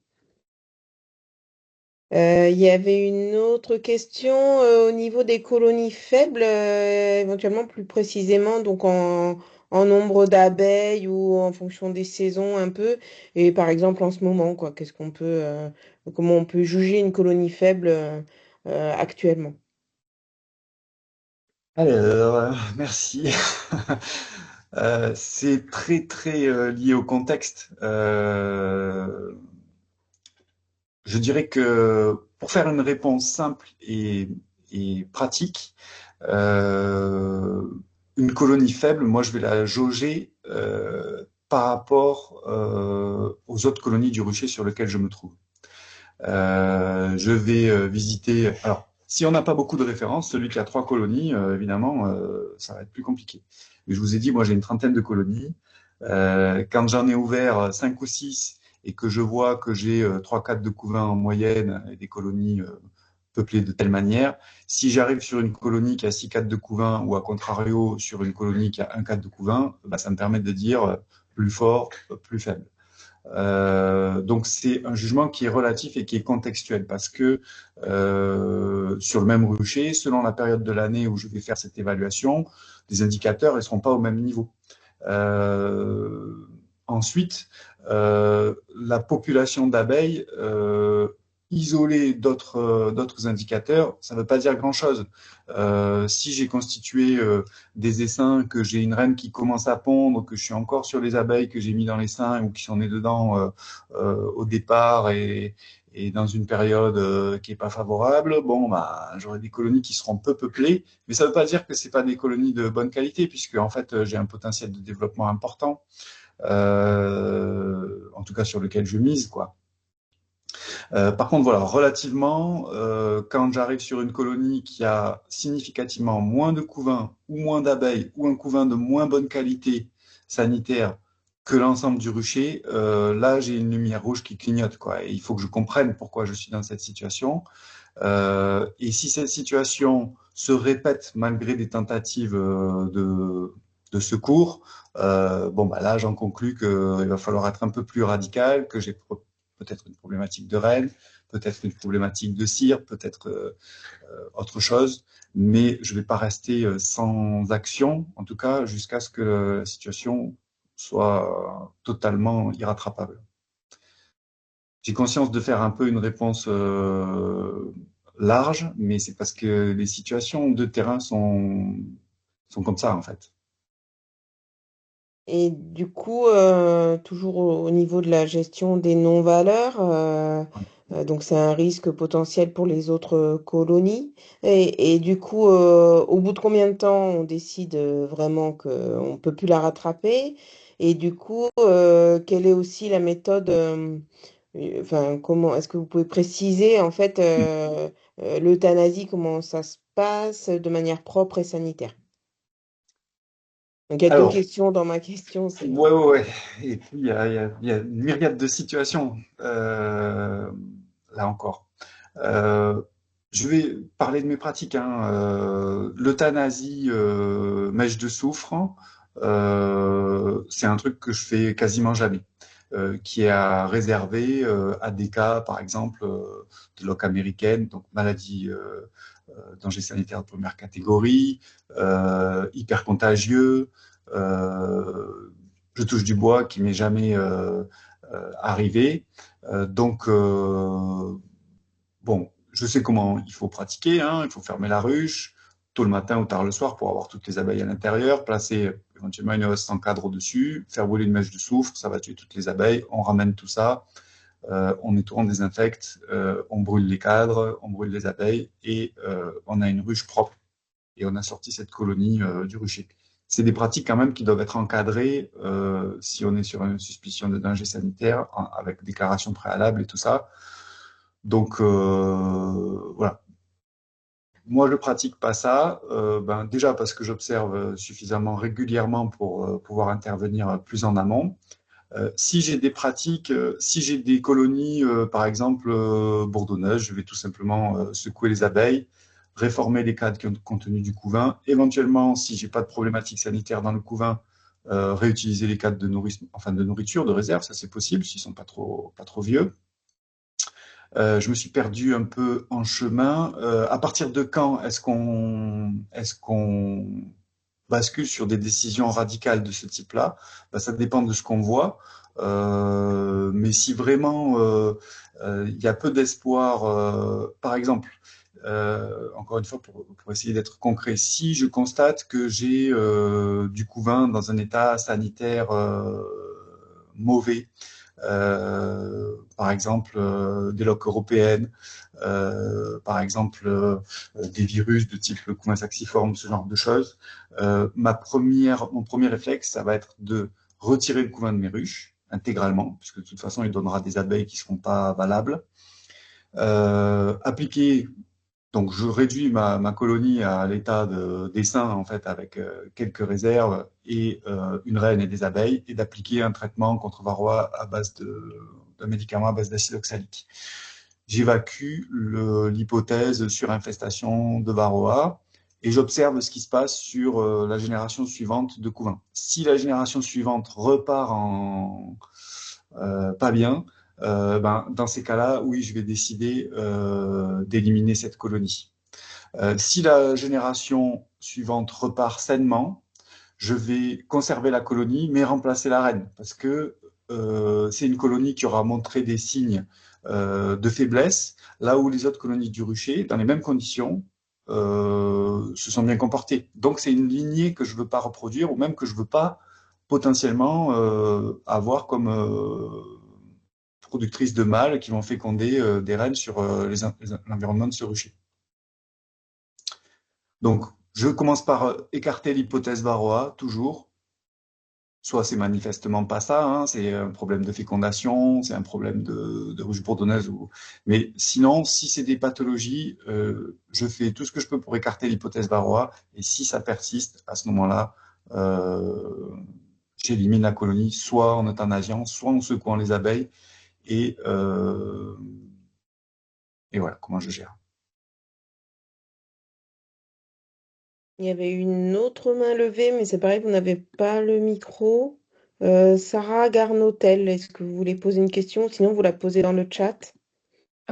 Il y avait une autre question au niveau des colonies faibles, éventuellement plus précisément, donc en nombre d'abeilles ou en fonction des saisons un peu, et par exemple en ce moment, quoi, comment on peut juger une colonie faible actuellement? Alors, merci. C'est très très lié au contexte. Je dirais que pour faire une réponse simple et pratique, euh, une colonie faible, moi je vais la jauger par rapport aux autres colonies du rucher sur lesquelles je me trouve. Je vais visiter. Alors, si on n'a pas beaucoup de références, celui qui a 3 colonies, évidemment, ça va être plus compliqué. Mais je vous ai dit, moi j'ai une trentaine de colonies. Quand j'en ai ouvert 5 ou 6 et que je vois que j'ai 3-4 de couvains en moyenne et des colonies peuplées de telle manière, si j'arrive sur une colonie qui a 6 4 de couvains ou à contrario sur une colonie qui a 1 4 de couvains, bah, ça me permet de dire plus fort, plus faible. Donc c'est un jugement qui est relatif et qui est contextuel parce que sur le même rucher, selon la période de l'année où je vais faire cette évaluation, les indicateurs ne seront pas au même niveau. Ensuite, la population d'abeilles isolée d'autres indicateurs, ça ne veut pas dire grand-chose. Si j'ai constitué des essaims, que j'ai une reine qui commence à pondre, que je suis encore sur les abeilles que j'ai mis dans l'essaim ou qui sont nées dedans au départ et dans une période qui est pas favorable, bon, bah, j'aurai des colonies qui seront peu peuplées, mais ça ne veut pas dire que c'est pas des colonies de bonne qualité, puisque en fait, j'ai un potentiel de développement important, en tout cas sur lequel je mise, quoi. Par contre, voilà, relativement, quand j'arrive sur une colonie qui a significativement moins de couvains ou moins d'abeilles ou un couvain de moins bonne qualité sanitaire que l'ensemble du rucher, là, j'ai une lumière rouge qui clignote, quoi. Et il faut que je comprenne pourquoi je suis dans cette situation. Et si cette situation se répète malgré des tentatives de secours, bon, bah là, j'en conclus qu'il va falloir être un peu plus radical, que j'ai peut-être une problématique de reine, peut-être une problématique de cire, peut-être autre chose, mais je ne vais pas rester sans action, en tout cas, jusqu'à ce que la situation soit totalement irrattrapable. J'ai conscience de faire un peu une réponse large, mais c'est parce que les situations de terrain sont comme ça, en fait. Et du coup, toujours au niveau de la gestion des non-valeurs, donc c'est un risque potentiel pour les autres colonies. Et du coup, au bout de combien de temps on décide vraiment qu'on ne peut plus la rattraper? Et du coup, quelle est aussi la méthode, enfin, comment est-ce que vous pouvez préciser en fait l'euthanasie, comment ça se passe de manière propre et sanitaire? Donc il y a deux Alors, questions dans ma question, c'est ouais, ouais, ouais. Et puis, il y a une myriade de situations, là encore. Euh, je vais parler de mes pratiques, hein. L'euthanasie, mèche de soufre, c'est un truc que je fais quasiment jamais, qui est à réserver à des cas, par exemple, de loque américaine, donc maladie, danger sanitaire de première catégorie, hyper contagieux. Je touche du bois qui m'est jamais arrivé. Donc, bon, je sais comment il faut pratiquer, hein. Il faut fermer la ruche tôt le matin ou tard le soir pour avoir toutes les abeilles à l'intérieur, placer éventuellement une housse sans cadre au-dessus, faire brûler une mèche de soufre, ça va tuer toutes les abeilles. On ramène tout ça, on nettoie, on désinfecte, on brûle les cadres, on brûle les abeilles et on a une ruche propre et on a sorti cette colonie du rucher. C'est des pratiques quand même qui doivent être encadrées si on est sur une suspicion de danger sanitaire, avec déclaration préalable et tout ça. Donc voilà. Moi, je pratique pas ça, déjà parce que j'observe suffisamment régulièrement pour pouvoir intervenir plus en amont. Si j'ai des pratiques, si j'ai des colonies, par exemple bourdonneuses, je vais tout simplement secouer les abeilles, réformer les cadres contenus du couvain. Éventuellement, si j'ai pas de problématique sanitaire dans le couvain, réutiliser les cadres enfin de nourriture, de réserve, ça c'est possible s'ils sont pas trop vieux. Je me suis perdu un peu en chemin. À partir de quand est-ce qu'on bascule sur des décisions radicales de ce type-là? Ça dépend de ce qu'on voit. Mais si vraiment il y a peu d'espoir, par exemple, encore une fois pour essayer d'être concret, si je constate que j'ai du couvain dans un état sanitaire mauvais, par exemple des loques européennes, par exemple des virus de type le couvain saxiforme, ce genre de choses. Mon premier réflexe, ça va être de retirer le couvain de mes ruches intégralement, puisque de toute façon, il donnera des abeilles qui ne seront pas valables. Appliquer, donc je réduis ma colonie à l'état d'essaim, en fait, avec quelques réserves et une reine et des abeilles, et d'appliquer un traitement contre varroa à base d'un médicament à base d'acide oxalique. J'évacue l'hypothèse sur infestation de varroa et j'observe ce qui se passe sur la génération suivante de couvain. Si la génération suivante repart pas bien, dans ces cas-là, oui, je vais décider d'éliminer cette colonie. Si la génération suivante repart sainement, je vais conserver la colonie, mais remplacer la reine, parce que c'est une colonie qui aura montré des signes de faiblesse, là où les autres colonies du rucher, dans les mêmes conditions, se sont bien comportées. Donc c'est une lignée que je ne veux pas reproduire, ou même que je ne veux pas potentiellement avoir comme productrices de mâles qui vont féconder des reines sur l'environnement de ce rucher. Donc, je commence par écarter l'hypothèse varroa, toujours. Soit c'est manifestement pas ça, hein, c'est un problème de fécondation, c'est un problème de ruche bourdonnaise. Mais sinon, si c'est des pathologies, je fais tout ce que je peux pour écarter l'hypothèse varroa. Et si ça persiste, à ce moment-là, j'élimine la colonie, soit en euthanasiant, soit en secouant les abeilles. Et voilà comment je gère. Il y avait une autre main levée, mais c'est pareil, vous n'avez pas le micro. Sarah Garnotel, est-ce que vous voulez poser une question? Sinon, vous la posez dans le chat.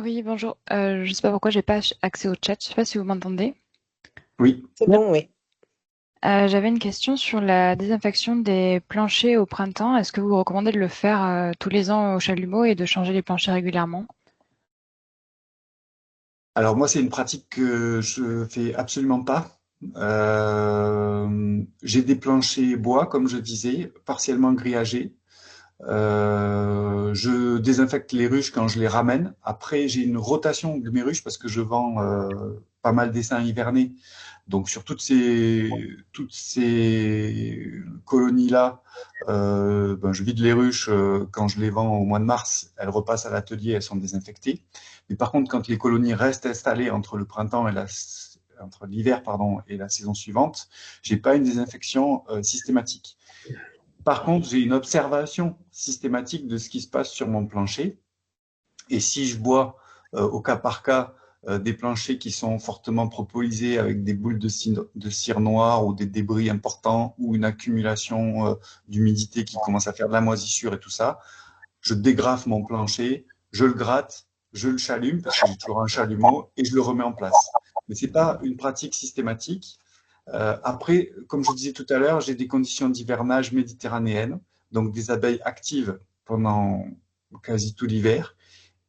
Oui, bonjour. Je ne sais pas pourquoi j'ai pas accès au chat. Je ne sais pas si vous m'entendez. Oui. C'est bon, oui. J'avais une question sur la désinfection des planchers au printemps. Est-ce que vous recommandez de le faire tous les ans au chalumeau et de changer les planchers régulièrement? Alors moi, c'est une pratique que je fais absolument pas. J'ai des planchers bois, comme je disais, partiellement grillagés. Je désinfecte les ruches quand je les ramène. Après, j'ai une rotation de mes ruches parce que je vends pas mal d'essaims hivernés. Donc sur toutes ces colonies-là, je vide les ruches quand je les vends au mois de mars. Elles repassent à l'atelier, elles sont désinfectées. Mais par contre, quand les colonies restent installées entre le printemps et entre l'hiver et la saison suivante, j'ai pas une désinfection systématique. Par contre, j'ai une observation systématique de ce qui se passe sur mon plancher. Et si je vois au cas par cas des planchers qui sont fortement propolisés avec des boules de cire noire ou des débris importants ou une accumulation d'humidité qui commence à faire de la moisissure et tout ça, je dégrafe mon plancher, je le gratte, je le chalume parce que j'ai toujours un chalumeau et je le remets en place. Mais c'est pas une pratique systématique. Après, comme je vous disais tout à l'heure, j'ai des conditions d'hivernage méditerranéennes, donc des abeilles actives pendant quasi tout l'hiver,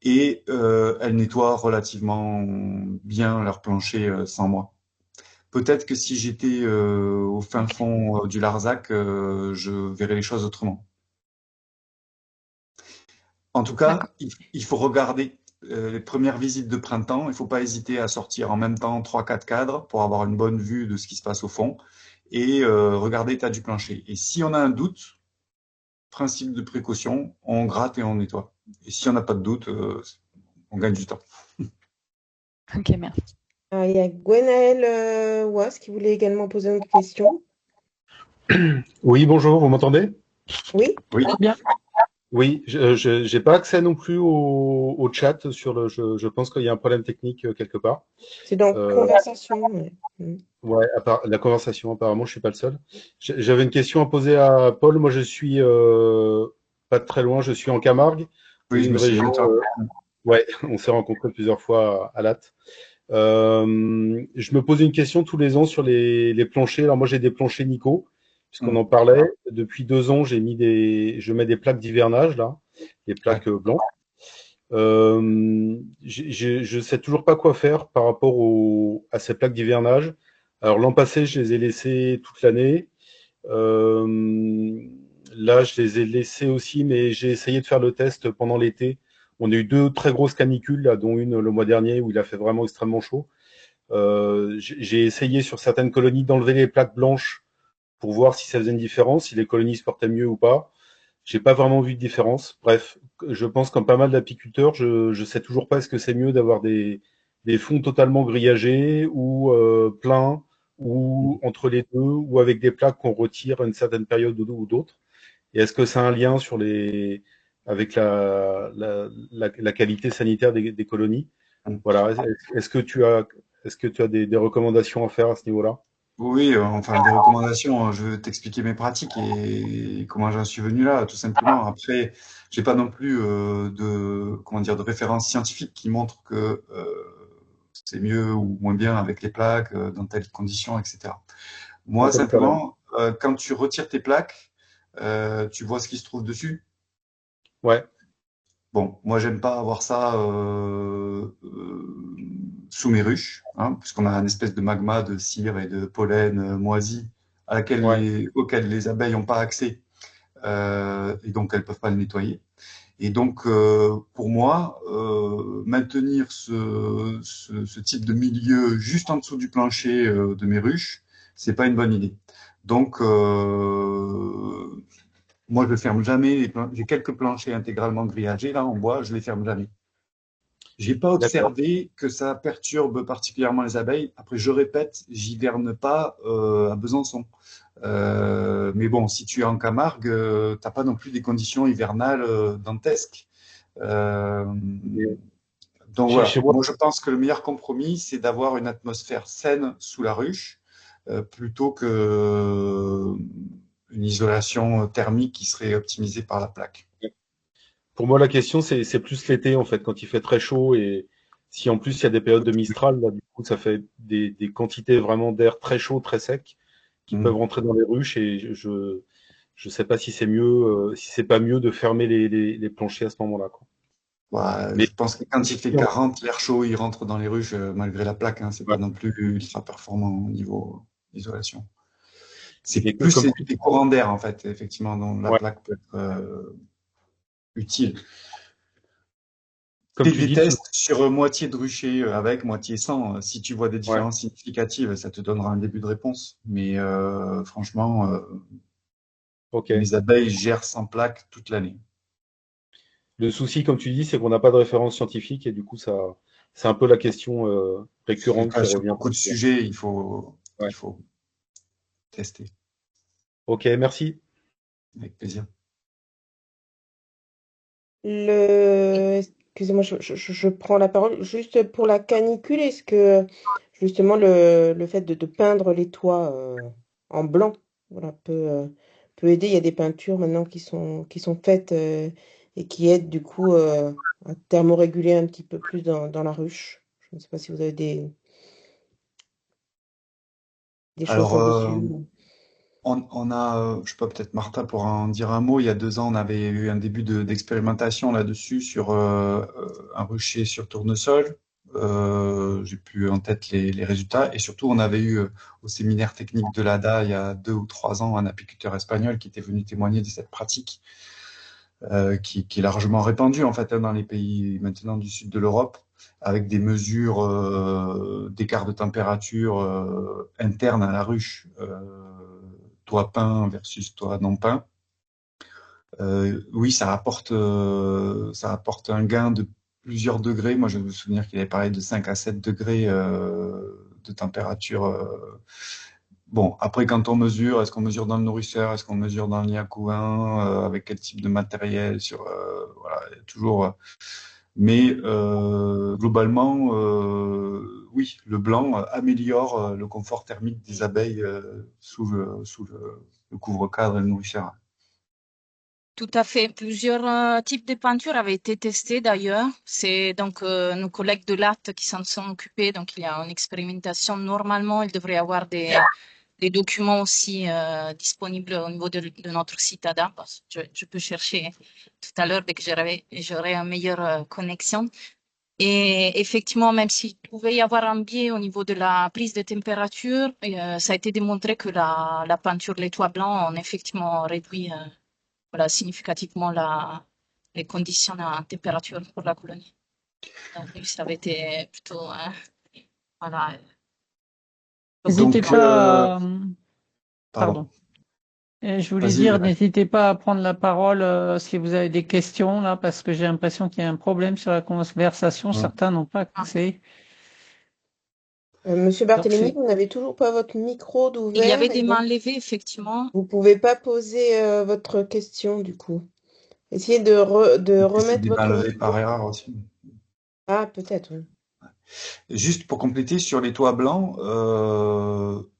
et elles nettoient relativement bien leur plancher sans moi. Peut-être que si j'étais au fin fond du Larzac, je verrais les choses autrement. En tout cas, il faut regarder les premières visites de printemps. Il ne faut pas hésiter à sortir en même temps 3-4 cadres pour avoir une bonne vue de ce qui se passe au fond et regarder l'état du plancher. Et si on a un doute, principe de précaution, on gratte et on nettoie. Et si on n'a pas de doute, on gagne du temps. Ok, merci. Il y a Gwenaël Was qui voulait également poser une question. Oui, bonjour, vous m'entendez? Oui, Oui. Bien. Oui, je n'ai pas accès non plus au chat je pense qu'il y a un problème technique quelque part. c'est dans conversation. Ouais. Ouais, la conversation, apparemment, je suis pas le seul. J'avais une question à poser à Paul. Moi, je suis pas très loin, je suis en Camargue. Oui, je me souviens de toi. Ouais, on s'est rencontrés plusieurs fois à Latte. Je me pose une question tous les ans sur les planchers. Alors moi, j'ai des planchers Nico, puisqu'on en parlait. Depuis 2 ans, je mets des plaques d'hivernage là, des plaques blanches. Je sais toujours pas quoi faire par rapport à ces plaques d'hivernage. Alors l'an passé, je les ai laissées toute l'année. Là, je les ai laissées aussi, mais j'ai essayé de faire le test pendant l'été. On a eu 2 très grosses canicules, là, dont une le mois dernier où il a fait vraiment extrêmement chaud. J'ai essayé sur certaines colonies d'enlever les plaques blanches pour voir si ça faisait une différence, si les colonies se portaient mieux ou pas. J'ai pas vraiment vu de différence. Bref, je pense comme pas mal d'apiculteurs, je sais toujours pas est-ce que c'est mieux d'avoir des fonds totalement grillagés ou pleins ou entre les deux ou avec des plaques qu'on retire à une certaine période ou d'autres. Et est-ce que ça a un lien avec la qualité sanitaire des colonies? Voilà. Est-ce que tu as des recommandations à faire à ce niveau-là? Oui, enfin, des recommandations, je vais t'expliquer mes pratiques et comment j'en suis venu là, tout simplement. Après, j'ai pas non plus de références scientifiques qui montrent que c'est mieux ou moins bien avec les plaques, dans telles conditions, etc. Moi, simplement, quand tu retires tes plaques, tu vois ce qui se trouve dessus? Ouais. Bon, moi, j'aime pas avoir ça sous mes ruches, hein, puisqu'on a un espèce de magma de cire et de pollen moisi auquel les abeilles n'ont pas accès, et donc elles peuvent pas le nettoyer. Et donc, pour moi, maintenir ce type de milieu juste en dessous du plancher de mes ruches, c'est pas une bonne idée. Donc, moi, je ferme jamais j'ai quelques planchers intégralement grillagés là en bois, je les ferme jamais. J'ai pas D'accord. observé que ça perturbe particulièrement les abeilles. Après, je répète, j'hiverne pas à Besançon. Mais bon, si tu es en Camargue, t'as pas non plus des conditions hivernales dantesques. Euh, donc Chez voilà, moi, moi je pense que le meilleur compromis, c'est d'avoir une atmosphère saine sous la ruche, plutôt que une isolation thermique qui serait optimisée par la plaque. pour moi, la question, c'est plus l'été, en fait, quand il fait très chaud et si en plus il y a des périodes de Mistral, là, du coup, ça fait des quantités vraiment d'air très chaud, très sec, qui peuvent Mm. rentrer dans les ruches et je sais pas si c'est mieux, si c'est pas mieux de fermer les planchers à ce moment-là, quoi. Ouais, Mais je pense que quand il fait 40, l'air chaud, il rentre dans les ruches malgré la plaque, hein, c'est pas ouais. non plus ultra performant au niveau isolation. C'est Mais plus comme des courants d'air en fait, effectivement, dont la ouais, plaque peut être utile. comme Fais tu des dis, tests sur moitié de rucher avec, moitié sans. Si tu vois des ouais. différences significatives, ça te donnera un début de réponse. Mais franchement, Ok. mes abeilles gèrent sans plaque toute l'année. Le souci, comme tu dis, c'est qu'on n'a pas de référence scientifique et du coup, ça, c'est un peu la question C'est le récurrente cas qui sur revient. beaucoup de sujets, Ouais. il faut tester. Ok, merci. Avec plaisir. Excusez-moi, je prends la parole. Juste pour la canicule, est-ce que justement le fait de peindre les toits en blanc, voilà, peut aider? Il y a des peintures maintenant qui sont faites et qui aident du coup à thermoréguler un petit peu plus dans la ruche. Je ne sais pas si vous avez des choses Alors, là-dessus. on a, je sais pas, peut-être Martha pourra en dire un mot. Il y a 2 ans, on avait eu un début d'expérimentation là-dessus sur un rucher sur tournesol. J'ai plus en tête les résultats. Et surtout, on avait eu au séminaire technique de l'ADA il y a 2 ou 3 ans un apiculteur espagnol qui était venu témoigner de cette pratique qui est largement répandue en fait, hein, dans les pays maintenant du sud de l'Europe, avec des mesures d'écart de température interne à la ruche, toit peint versus toit non peint. Oui, ça apporte un gain de plusieurs degrés. Moi, je me souviens qu'il avait parlé de 5 à 7 degrés de température. Bon, après, quand on mesure, est-ce qu'on mesure dans le nourrisseur, est-ce qu'on mesure dans le nid à couvain, avec quel type de matériel, voilà, il y a toujours. Mais globalement, oui, le blanc améliore le confort thermique des abeilles sous le couvre-cadre et le nourrisseur. Tout à fait. Plusieurs types de peintures avaient été testés d'ailleurs. C'est donc nos collègues de l'AT qui s'en sont occupés. Donc il y a une expérimentation. Normalement, il devrait y avoir des documents aussi disponibles au niveau de notre site ADA. Je peux chercher tout à l'heure dès que j'aurai une meilleure connexion. Et effectivement, même s'il pouvait y avoir un biais au niveau de la prise de température, ça a été démontré que la peinture, les toits blancs, ont effectivement réduit voilà, significativement les conditions en température pour la colonie. Donc, ça avait été plutôt, voilà, N'hésitez Donc, blanc. pas pardon, pardon. Et je voulais vas-y. dire, n'hésitez pas à prendre la parole si vous avez des questions là, parce que j'ai l'impression qu'il y a un problème sur la conversation. Certains n'ont pas Ah, accès. Monsieur Donc Barthélémy, c'est vous n'avez toujours pas votre micro il y d'ouvert avait et des donc mains levées, effectivement. vous pouvez pas poser votre question du coup. Essayez de C'est remettre des votre balais par micro. erreur aussi. Ah, peut-être, oui. Juste pour compléter sur les toits blancs,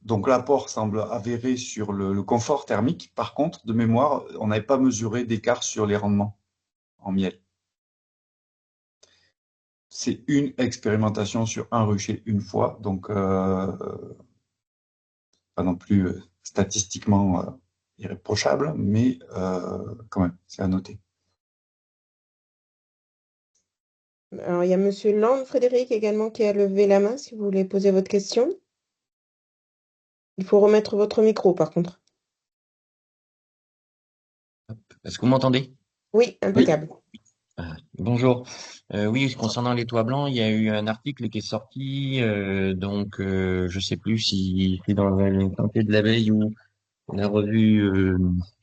donc l'apport semble avéré sur le confort thermique. Par contre, de mémoire, on n'avait pas mesuré d'écart sur les rendements en miel. C'est une expérimentation sur un rucher une fois, donc pas non plus statistiquement irréprochable, mais quand même, c'est à noter. Alors, il y a Monsieur Land, Frédéric, également, qui a levé la main, si vous voulez poser votre question. Il faut remettre votre micro, par contre. Est-ce que vous m'entendez? Oui, impeccable. Bonjour. Oui, concernant les toits blancs, il y a eu un article qui est sorti, je sais plus si c'est dans la santé de l'abeille ou la revue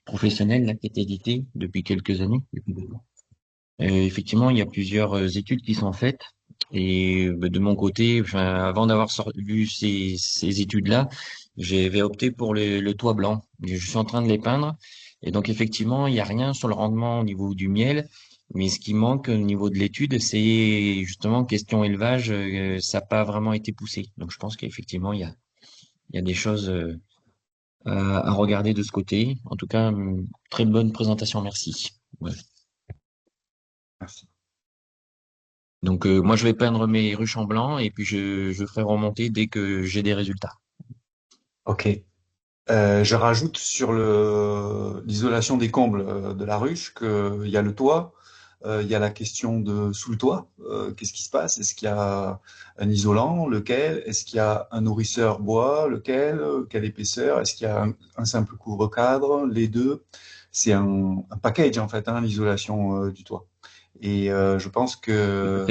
professionnelle là, qui est éditée depuis quelques années. Depuis 2 ans. Effectivement, il y a plusieurs études qui sont faites. Et de mon côté, avant d'avoir vu ces études-là, j'avais opté pour le toit blanc. Je suis en train de les peindre. Et donc, effectivement, il n'y a rien sur le rendement au niveau du miel. Mais ce qui manque au niveau de l'étude, c'est justement question élevage. Ça n'a pas vraiment été poussé. Donc, je pense qu'effectivement, il y a des choses à regarder de ce côté. En tout cas, très bonne présentation. Merci. Ouais. Merci. Donc moi je vais peindre mes ruches en blanc et puis je ferai remonter dès que j'ai des résultats. Ok. Je rajoute sur l'isolation des combles de la ruche qu'il y a le toit, il y a la question de sous le toit. Qu'est-ce qui se passe? Est-ce qu'il y a un isolant? Lequel? Est-ce qu'il y a un nourrisseur bois? Lequel? Quelle épaisseur? Est-ce qu'il y a un simple couvre-cadre? Les deux? C'est un package en fait, hein, l'isolation du toit. Et je pense que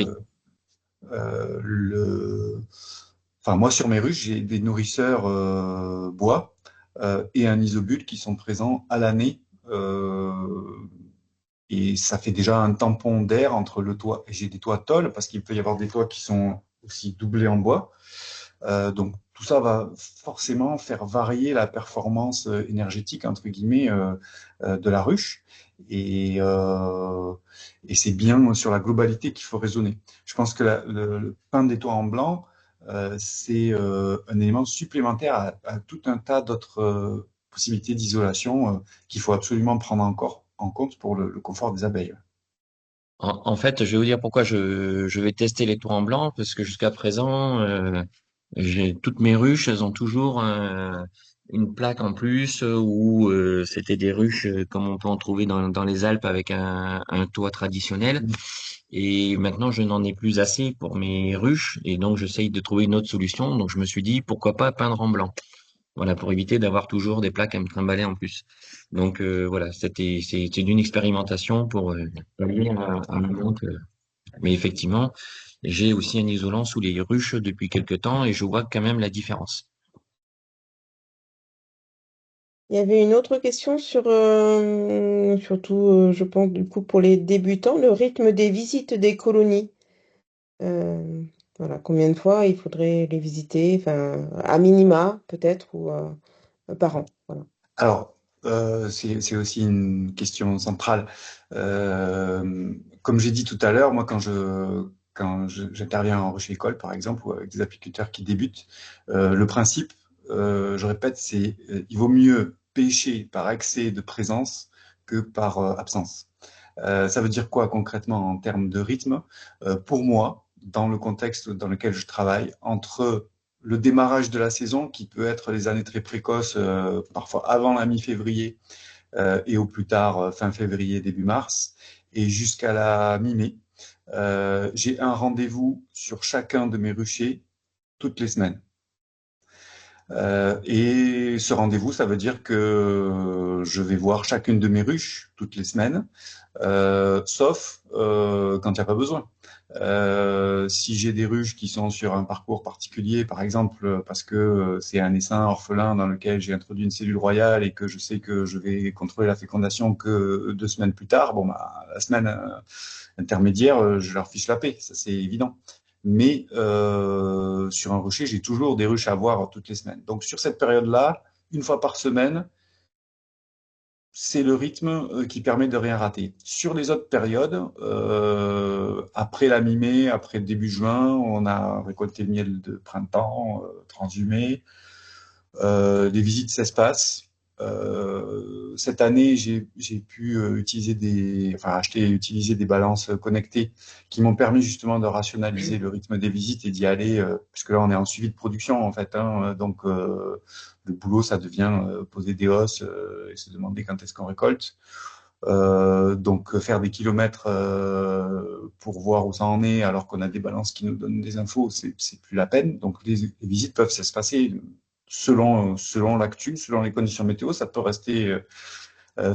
enfin moi sur mes ruches j'ai des nourrisseurs bois et un isobule qui sont présents à l'année et ça fait déjà un tampon d'air entre le toit et j'ai des toits tôles parce qu'il peut y avoir des toits qui sont aussi doublés en bois. Donc tout ça va forcément faire varier la performance énergétique entre guillemets de la ruche et c'est bien sur la globalité qu'il faut raisonner. Je pense que le peindre des toits en blanc c'est un élément supplémentaire à tout un tas d'autres possibilités d'isolation qu'il faut absolument prendre encore en compte pour le confort des abeilles. En fait, je vais vous dire pourquoi je vais tester les toits en blanc parce que jusqu'à présent toutes mes ruches elles ont toujours une plaque en plus où c'était des ruches comme on peut en trouver dans les Alpes avec un toit traditionnel. Et maintenant, je n'en ai plus assez pour mes ruches et donc j'essaye de trouver une autre solution. Donc je me suis dit pourquoi pas peindre en blanc. Voilà, pour éviter d'avoir toujours des plaques à me trimballer en plus. Donc voilà, c'était une expérimentation pour pallier à un manque. Mais effectivement, j'ai aussi un isolant sous les ruches depuis quelque temps et je vois quand même la différence. Il y avait une autre question sur, surtout, je pense, du coup, pour les débutants, le rythme des visites des colonies. Euh, voilà, combien de fois il faudrait les visiter, enfin, à minima, peut-être, ou par an. Voilà. Alors, c'est aussi une question centrale. Comme j'ai dit tout à l'heure, moi, j'interviens en ruche-école, par exemple, ou avec des apiculteurs qui débutent, le principe, je répète, c'est il vaut mieux pêcher par excès de présence que par absence. Ça veut dire quoi concrètement en termes de rythme? Pour moi, dans le contexte dans lequel je travaille, entre le démarrage de la saison, qui peut être les années très précoces, parfois avant la mi-février et au plus tard fin février, début mars, et jusqu'à la mi-mai, j'ai un rendez-vous sur chacun de mes ruchers toutes les semaines. Et ce rendez-vous, ça veut dire que je vais voir chacune de mes ruches toutes les semaines, sauf quand il n'y a pas besoin. Si j'ai des ruches qui sont sur un parcours particulier, par exemple parce que c'est un essaim orphelin dans lequel j'ai introduit une cellule royale et que je sais que je vais contrôler la fécondation que 2 semaines plus tard, bon, bah, la semaine intermédiaire, je leur fiche la paix, ça c'est évident. Mais sur un rucher, j'ai toujours des ruches à voir toutes les semaines. Donc sur cette période-là, une fois par semaine, c'est le rythme qui permet de rien rater. Sur les autres périodes, après la mi-mai, après début juin, on a récolté le miel de printemps, transhumé, les visites s'espacent. Cette année, j'ai pu acheter et utiliser des balances connectées qui m'ont permis justement de rationaliser le rythme des visites et d'y aller, puisque là on est en suivi de production en fait, hein, donc le boulot ça devient poser des hausses et se demander quand est-ce qu'on récolte. Donc faire des kilomètres pour voir où ça en est alors qu'on a des balances qui nous donnent des infos, c'est plus la peine. Donc les visites peuvent se passer selon l'actu, selon les conditions météo, ça peut rester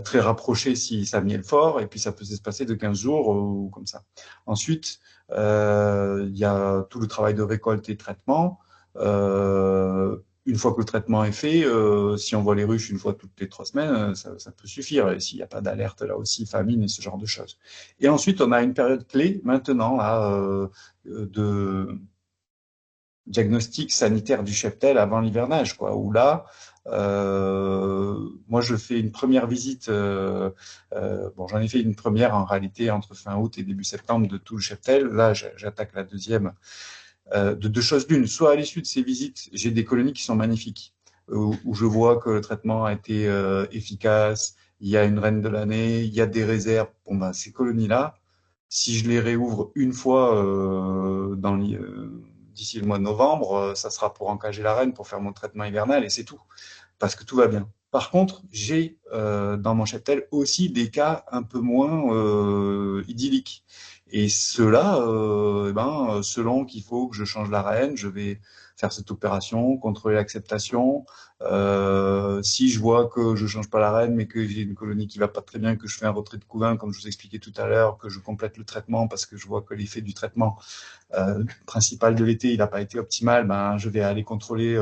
très rapproché si ça miel fort, et puis ça peut se passer de 15 jours ou comme ça. Ensuite, il y a tout le travail de récolte et traitement. Une fois que le traitement est fait, si on voit les ruches une fois toutes les 3 semaines, ça peut suffire. Et s'il n'y a pas d'alerte là aussi, famine et ce genre de choses. Et ensuite, on a une période clé maintenant là de diagnostic sanitaire du cheptel avant l'hivernage, quoi. Où là, moi, je fais une première visite. Bon, j'en ai fait une première en réalité entre fin août et début septembre de tout le cheptel. Là, j'attaque la deuxième. De deux choses l'une. Soit à l'issue de ces visites, j'ai des colonies qui sont magnifiques, où je vois que le traitement a été efficace. Il y a une reine de l'année, il y a des réserves. Bon, ben, ces colonies-là, si je les réouvre une fois d'ici le mois de novembre, ça sera pour encager la reine, pour faire mon traitement hivernal et c'est tout, parce que tout va bien. Par contre, j'ai dans mon cheptel aussi des cas un peu moins idylliques. Et ceux-là, selon qu'il faut que je change la reine, je vais faire cette opération, contrôler l'acceptation. Si je vois que je change pas la reine, mais que j'ai une colonie qui va pas très bien, que je fais un retrait de couvain, comme je vous expliquais tout à l'heure, que je complète le traitement parce que je vois que l'effet du traitement principal de l'été, il n'a pas été optimal, ben, je vais aller contrôler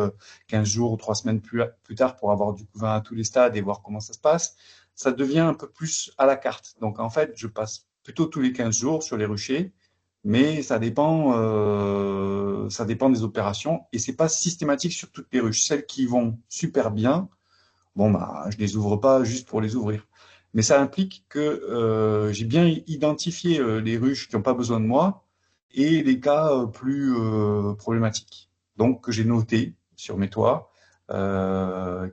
15 jours ou 3 semaines plus tard pour avoir du couvain à tous les stades et voir comment ça se passe. Ça devient un peu plus à la carte. Donc, en fait, je passe plutôt tous les 15 jours sur les ruchers, mais ça dépend des opérations et c'est pas systématique sur toutes les ruches. Celles qui vont super bien, bon, bah, je les ouvre pas juste pour les ouvrir. Mais ça implique que j'ai bien identifié les ruches qui n'ont pas besoin de moi et les cas plus problématiques. Donc, que j'ai noté sur mes toits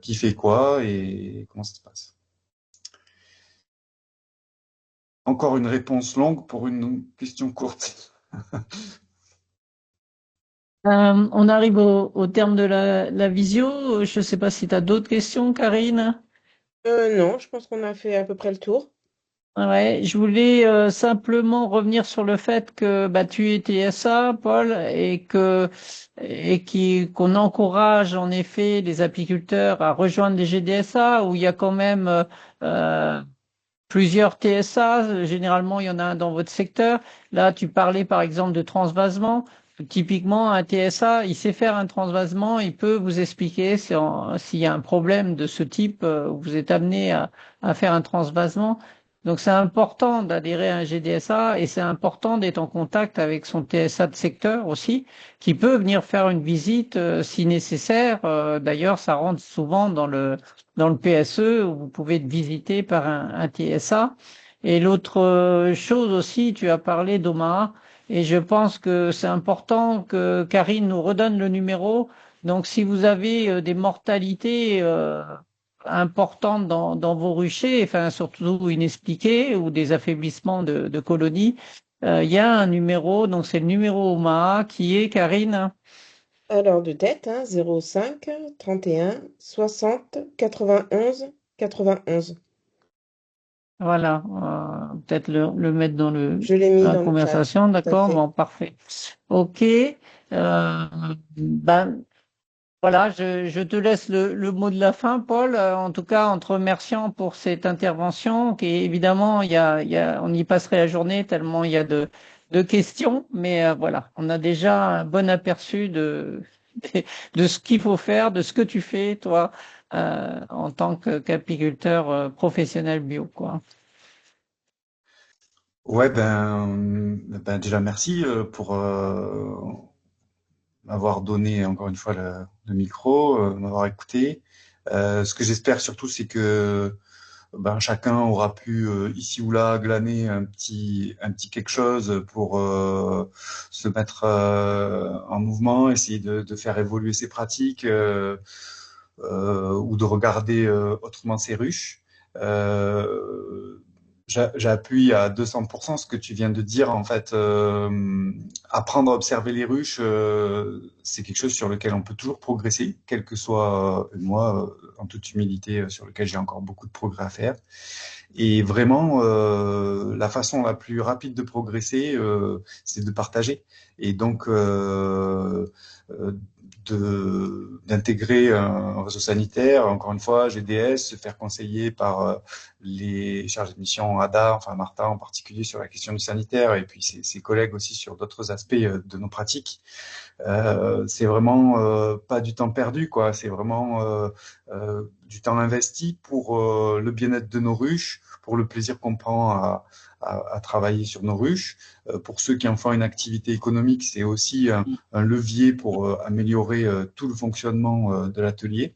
qui fait quoi et comment ça se passe. Encore une réponse longue pour une question courte. On arrive au terme de la visio. Je ne sais pas si tu as d'autres questions, Karine. Non, je pense qu'on a fait à peu près le tour. Ouais, je voulais simplement revenir sur le fait que bah, tu es TSA, Paul, qu'on encourage en effet les apiculteurs à rejoindre les GDSA, où il y a quand même euh, plusieurs TSA. Généralement, il y en a un dans votre secteur. Là, tu parlais par exemple de transvasement. Typiquement, un TSA, il sait faire un transvasement, il peut vous expliquer s'il y a un problème de ce type, où vous êtes amené à faire un transvasement. Donc, c'est important d'adhérer à un GDSA et c'est important d'être en contact avec son TSA de secteur aussi, qui peut venir faire une visite si nécessaire. D'ailleurs, ça rentre souvent dans le PSE où vous pouvez être visité par un TSA. Et l'autre chose aussi, tu as parlé d'Omaha. Et je pense que c'est important que Karine nous redonne le numéro. Donc, si vous avez des mortalités importantes dans vos ruchers, enfin surtout inexpliquées ou des affaiblissements de colonies, il y a un numéro. Donc, c'est le numéro OMA qui est Karine. Alors, de tête, hein, 05 31 60 91 91. Voilà, peut-être le mettre dans Je l'ai mis la dans le chat, conversation, tout à d'accord, fait. bon, parfait. Ok, ben voilà, je te laisse le mot de la fin, Paul. En tout cas, en te remerciant pour cette intervention, qui évidemment, on y passerait la journée tellement il y a de questions, mais voilà, on a déjà un bon aperçu de ce qu'il faut faire, de ce que tu fais, toi, en tant qu'apiculteur professionnel bio, quoi. Ouais, ben déjà merci pour m'avoir donné encore une fois le micro, m'avoir écouté. Ce que j'espère surtout, c'est que ben, chacun aura pu ici ou là glaner un petit quelque chose pour se mettre en mouvement, essayer de faire évoluer ses pratiques. ou de regarder autrement ces ruches. J'appuie à 200% ce que tu viens de dire. En fait, apprendre à observer les ruches, c'est quelque chose sur lequel on peut toujours progresser, quel que soit moi, en toute humilité, sur lequel j'ai encore beaucoup de progrès à faire. Et vraiment, la façon la plus rapide de progresser, c'est de partager. Et donc, d'intégrer un réseau sanitaire, encore une fois, GDS, se faire conseiller par les chargés de mission ADA, enfin Martin en particulier sur la question du sanitaire, et puis ses collègues aussi sur d'autres aspects de nos pratiques. C'est vraiment pas du temps perdu, quoi. C'est vraiment du temps investi pour le bien-être de nos ruches, pour le plaisir qu'on prend à travailler sur nos ruches. Pour ceux qui en font une activité économique, c'est aussi un levier pour améliorer tout le fonctionnement de l'atelier.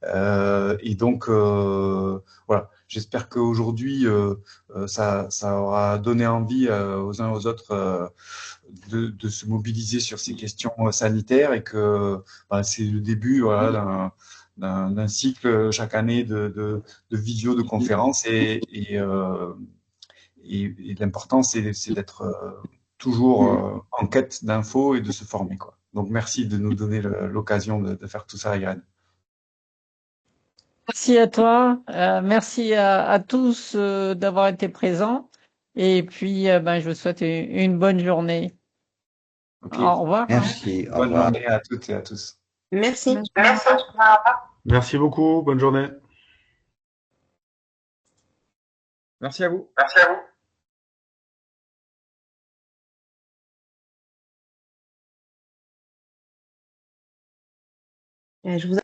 Et donc, voilà, j'espère qu'aujourd'hui, ça aura donné envie aux uns aux autres de se mobiliser sur ces questions sanitaires et que c'est le début voilà, d'un cycle chaque année de visio, de conférences et l'important, c'est d'être toujours en quête d'infos et de se former, quoi. Donc, merci de nous donner l'occasion de faire tout ça, Yann. Merci à toi, merci à tous d'avoir été présents. Et puis, je vous souhaite une bonne journée. Ok. Au revoir. Merci. Au Bonne revoir. journée à toutes et à tous. Merci. Merci beaucoup. Bonne journée. Merci à vous. Je vous